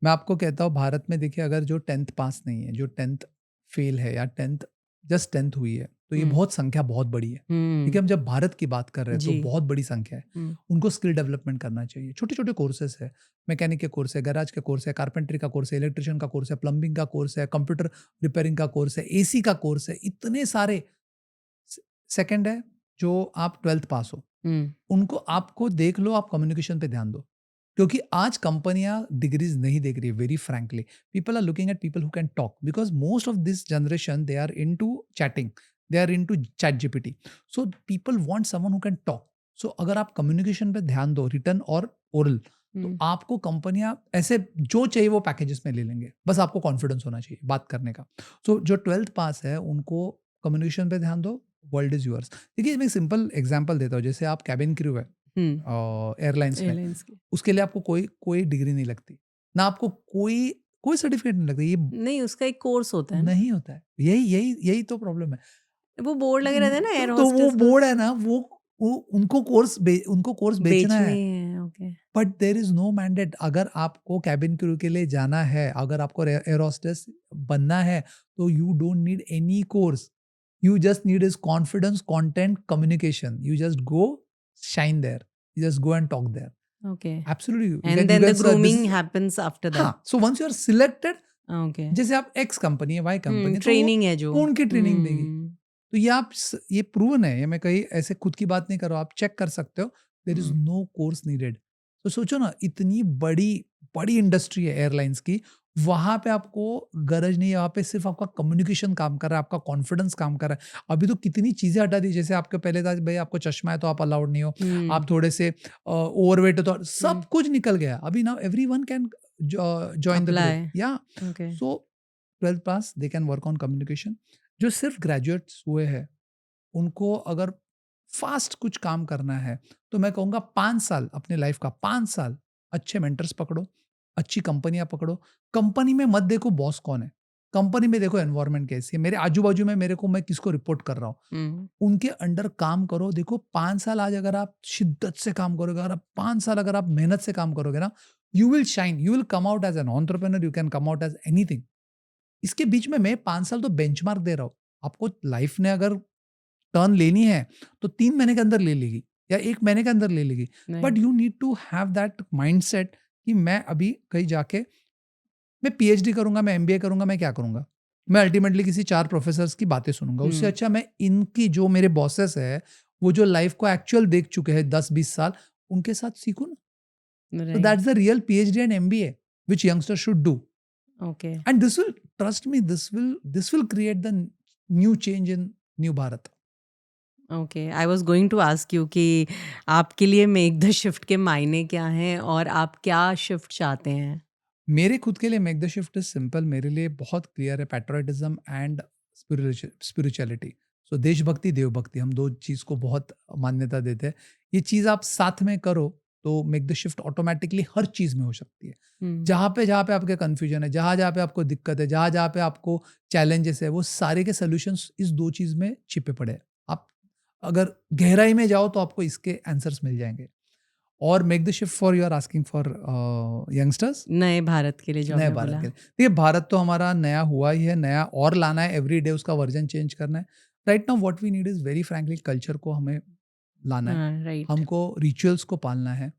A: मैं आपको कहता हूँ भारत में देखिए, अगर जो 10th पास नहीं है, जो 10th फेल है या 10th जस्ट 10th हुई है, तो ये
B: हम्म,
A: बहुत संख्या बहुत बड़ी है। ठीक है, हम जब भारत की बात कर रहे हैं तो
B: जी।
A: बहुत बड़ी संख्या है।
B: हम्म,
A: उनको स्किल डेवलपमेंट करना चाहिए। छोटे छोटे कोर्सेस है, मैकेनिक के कोर्स है, गैराज के कोर्स है, कारपेंटरी का कोर्स है, इलेक्ट्रिशियन का कोर्स है, प्लम्बिंग का कोर्स है, कंप्यूटर रिपेयरिंग का कोर्स है, एसी का कोर्स है, इतने सारे। सेकंड है, जो आप 12th पास हो,
B: हम्म,
A: उनको आपको देख लो, आप कम्युनिकेशन पे ध्यान दो, क्योंकि आज कंपनियां डिग्रीज नहीं देख रही है। Very frankly, people are looking at people who can talk, because most of this generation they are into chatting, they are into ChatGPT. So people want someone who can talk. So अगर आप communication पे ध्यान दो, return और oral, तो
B: हम्म,
A: आपको कंपनियां ऐसे जो चाहिए वो पैकेजेस में ले लेंगे। बस आपको कॉन्फिडेंस होना चाहिए बात करने का। सो जो 12th पास है उनको कम्युनिकेशन पे ध्यान दो, वर्ल्ड इज यूअर्स। देखिए, मैं सिंपल एग्जांपल देता हूँ। जैसे आप कैबिन क्रू है एयरलाइंस में,
B: एयरलाइंस की
A: उसके लिए आपको कोई कोई डिग्री नहीं लगती, ना आपको कोई कोई सर्टिफिकेट नहीं लगता। ये
B: नहीं, उसका एक कोर्स होता है ना,
A: नहीं होता है। यही यही यही तो प्रॉब्लम है।
B: वो बोर्ड लगे रहते हैं ना एयर
A: तो वो
B: होस्टेस
A: बोर्ड है ना, वो उनको कोर्स बेचना
B: बेचने
A: है।
B: हैं। Okay.
A: But there is no mandate. अगर आपको कैबिन क्रू के लिए जाना है, अगर आपको एयर होस्टेस बनना है, तो you don't need any course. You just need is confidence, content, communication. You just go, shine there, you just go and talk there.
B: Okay,
A: Absolutely,
B: and
A: you
B: then
A: can
B: the
A: search. This
B: grooming
A: is,
B: happens after that.
A: हाँ, so once you are selected,
B: okay.
A: जैसे आप X company है, Y company है, तो
B: training है जो।
A: वो उनकी ट्रेनिंग देगी।
B: हम्म,
A: तो ये ये प्रूवन है, ये मैं कहीं ऐसे खुद की बात नहीं कर रहा हूँ, आप चेक कर सकते हो। There is
B: hmm,
A: no course needed. तो सोचो ना, इतनी बड़ी बड़ी इंडस्ट्री है एयरलाइंस की, वहां पे आपको गरज नहीं है। वहां पे सिर्फ आपका कम्युनिकेशन काम कर रहा है, आपका कॉन्फिडेंस काम कर रहा है। अभी तो कितनी चीजें हटा दी। जैसे आपके पहले था भाई आपको चश्मा है तो आप अलाउड नहीं हो,
B: हम्म,
A: आप थोड़े से ओवरवेट हो तो
B: हम्म,
A: सब कुछ निकल गया। अभी now everyone can join the group,
B: apply.
A: या
B: okay.
A: So 12th pass they can work on communication. जो सिर्फ ग्रेजुएट्स हुए हैं, उनको अगर फास्ट कुछ काम करना है, तो मैं कहूँगा 5 साल अपने लाइफ का, 5 साल अच्छे मेंटर्स पकड़ो, अच्छी कंपनियाँ पकड़ो। कंपनी में मत देखो बॉस कौन है, कंपनी में देखो एनवायरनमेंट कैसी है, मेरे आजू-बाजू में मेरे को मैं किसको रिपोर्ट कर रहा हूँ,
B: हम्म,
A: उनके अंडर काम करो। देखो 5 साल आज अगर आप शिद्दत से काम करोगे, अगर आप 5 साल अगर आप मेहनत से काम करोगे ना, you will shine, you will come out as an entrepreneur, you can come out as anything. इसके बीच में मैं 5 साल तो बेंचमार्क दे रहा हूँ। आपको लाइफ ने अगर टर्न लेनी है, तो 3 महीने के अंदर ले लेगी या 1 महीने के अंदर ले लेगी। But
B: right.
A: You need to have that mindset कि मैं अभी कहीं जाके मैं पीएचडी करूँगा, मैं एमबीए करूँगा, मैं क्या करूँगा? मैं अल्टीमेटली किसी 4 प्रोफेसर्स की बातें सुनूँगा। उससे
B: हम्म,
A: अच्छा मैं इनकी जो मेरे बॉसेस हैं, वो जो लाइफ को एक्चुअल देख चुके हैं 10-20 साल, उनके साथ सीखूँ ना। So
B: right.
A: that's the real PhD and MBA which youngsters should do.
B: Okay.
A: And this will, trust me, this will create the new change in New Bharat.
B: Okay, I was going to ask you कि आपके लिए make the shift के मायने क्या हैं और आप क्या शिफ्ट चाहते हैं?
A: मेरे खुद के लिए make the shift is simple. मेरे लिए बहुत क्लियर है, पैट्रियटिज्म एंड स्पिरिचुअलिटी। सो देशभक्ति, देवभक्ति, हम दो चीज़ को बहुत मान्यता देते हैं। ये चीज़ आप साथ में करो तो मेक द शिफ्ट ऑटोमेटिकली हर चीज़ में हो सकती है।
B: हम्म,
A: जहाँ पे आपके कन्फ्यूजन है, जहाँ पे आपको दिक्कत है, जहाँ पे आपको चैलेंजेस है, वो सारे के सोल्यूशंस इस दो चीज़ में छिपे पड़े हैं। आप अगर गहराई में जाओ तो आपको इसके आंसर्स मिल जाएंगे। और make the shift for, you are asking for youngsters,
B: नए भारत के लिए जो
A: नए
B: आपने
A: भारत
B: बोला।
A: के लिए। देखिए, भारत तो हमारा नया हुआ ही है, नया और लाना है, एवरी डे उसका वर्जन चेंज करना है। Right now what we need is very frankly culture को हमें लाना है,
B: हाँ, राइट।
A: हमको रिचुअल्स को पालना है,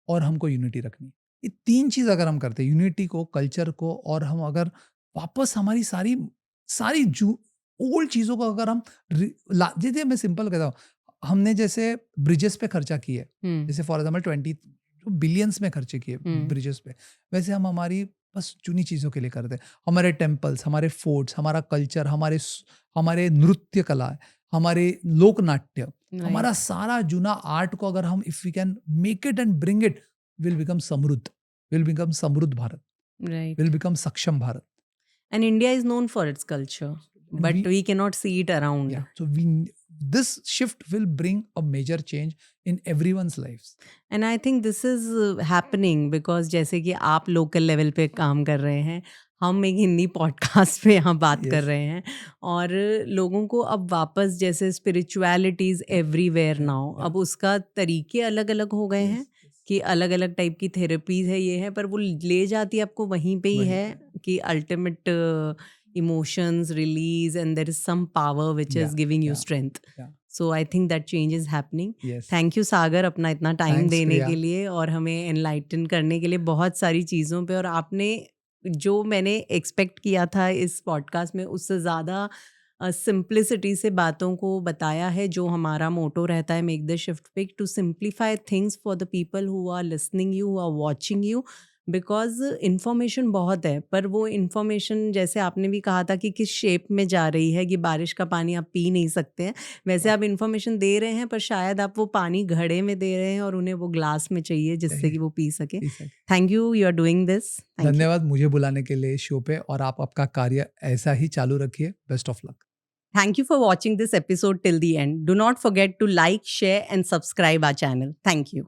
A: और हमको यूनिटी रखनी है। ये 3 चीज़ अगर हम करते हैं, यूनिटी को, कल्चर को, और हम अगर वापस हमारी सारी सारी जू ओल्ड चीज़ों को अगर हम जैसे मैं सिंपल कहता हूँ, हमने जैसे ब्रिजेस पे खर्चा किया है,
B: हम्म,
A: जैसे फॉर एग्जाम्पल 20 बिलियंस में खर्चे किए
B: हम्म,
A: ब्रिजेस पे, वैसे हम हमारी बस चुनी चीज़ों के लिए करते हैं। हमारे टेम्पल्स, हमारे फोर्ट्स, हमारा कल्चर, हमारे नृत्य कला, हमारे लोक नाट्य, हमारा
B: राइट,
A: सारा जुना आर्ट को अगर हम, if we can make it and bring it, will become समृद्ध, विल बिकम समृद्ध भारत, विल
B: राइट।
A: बिकम सक्षम Bharat.
B: And India is known for its culture,
A: And
B: but we can not see it around.
A: so this shift will bring a major change in everyone's lives.
B: And I think this is happening because जैसे कि आप local level पे काम कर रहे हैं, हम एक हिंदी पॉडकास्ट पे यहाँ बात कर
A: Yes.
B: रहे हैं, और लोगों को अब वापस जैसे स्पिरिचुअलिटीज एवरीवेयर नाउ,
A: Yeah.
B: अब उसका तरीके अलग अलग हो गए हैं
A: Yes.
B: कि अलग अलग टाइप की थेरेपीज है, ये है, पर वो ले जाती है आपको वहीं पे ही
A: वहीं
B: है
A: पे।
B: कि ultimate emotions release, and there is some power which is
A: Yeah,
B: giving you
A: yeah,
B: strength.
A: yeah.
B: So I think that change is happening.
A: Yes.
B: Thank you Sagar अपना इतना टाइम
A: Thanks,
B: देने
A: Priya.
B: के लिए और हमें एनलाइटन करने के लिए बहुत सारी चीज़ों पे, और आपने जो मैंने एक्सपेक्ट किया था इस पॉडकास्ट में उससे ज़्यादा सिंप्लिसिटी से बातों को बताया है, जो हमारा मोटो रहता है make the shift pick, to simplify things for the people who are listening you, who are watching you, because information बहुत है, पर वो इन्फॉर्मेशन जैसे आपने भी कहा था कि किस शेप में जा रही है, कि बारिश का पानी आप पी नहीं सकते हैं, वैसे आप इन्फॉर्मेशन दे रहे हैं पर शायद आप वो पानी घड़े में दे रहे हैं और उन्हें वो ग्लास में चाहिए जिससे
A: चाहिए,
B: कि वो पी सके.
A: पी सके।
B: Thank you are doing this. Thank you.
A: धन्यवाद मुझे बुलाने के लिए शो पे, और आप आपका कार्य ऐसा ही चालू रखिए. Best of luck.
B: Thank you for watching this episode till the end. Do not forget to like, share, and subscribe our channel. Thank you.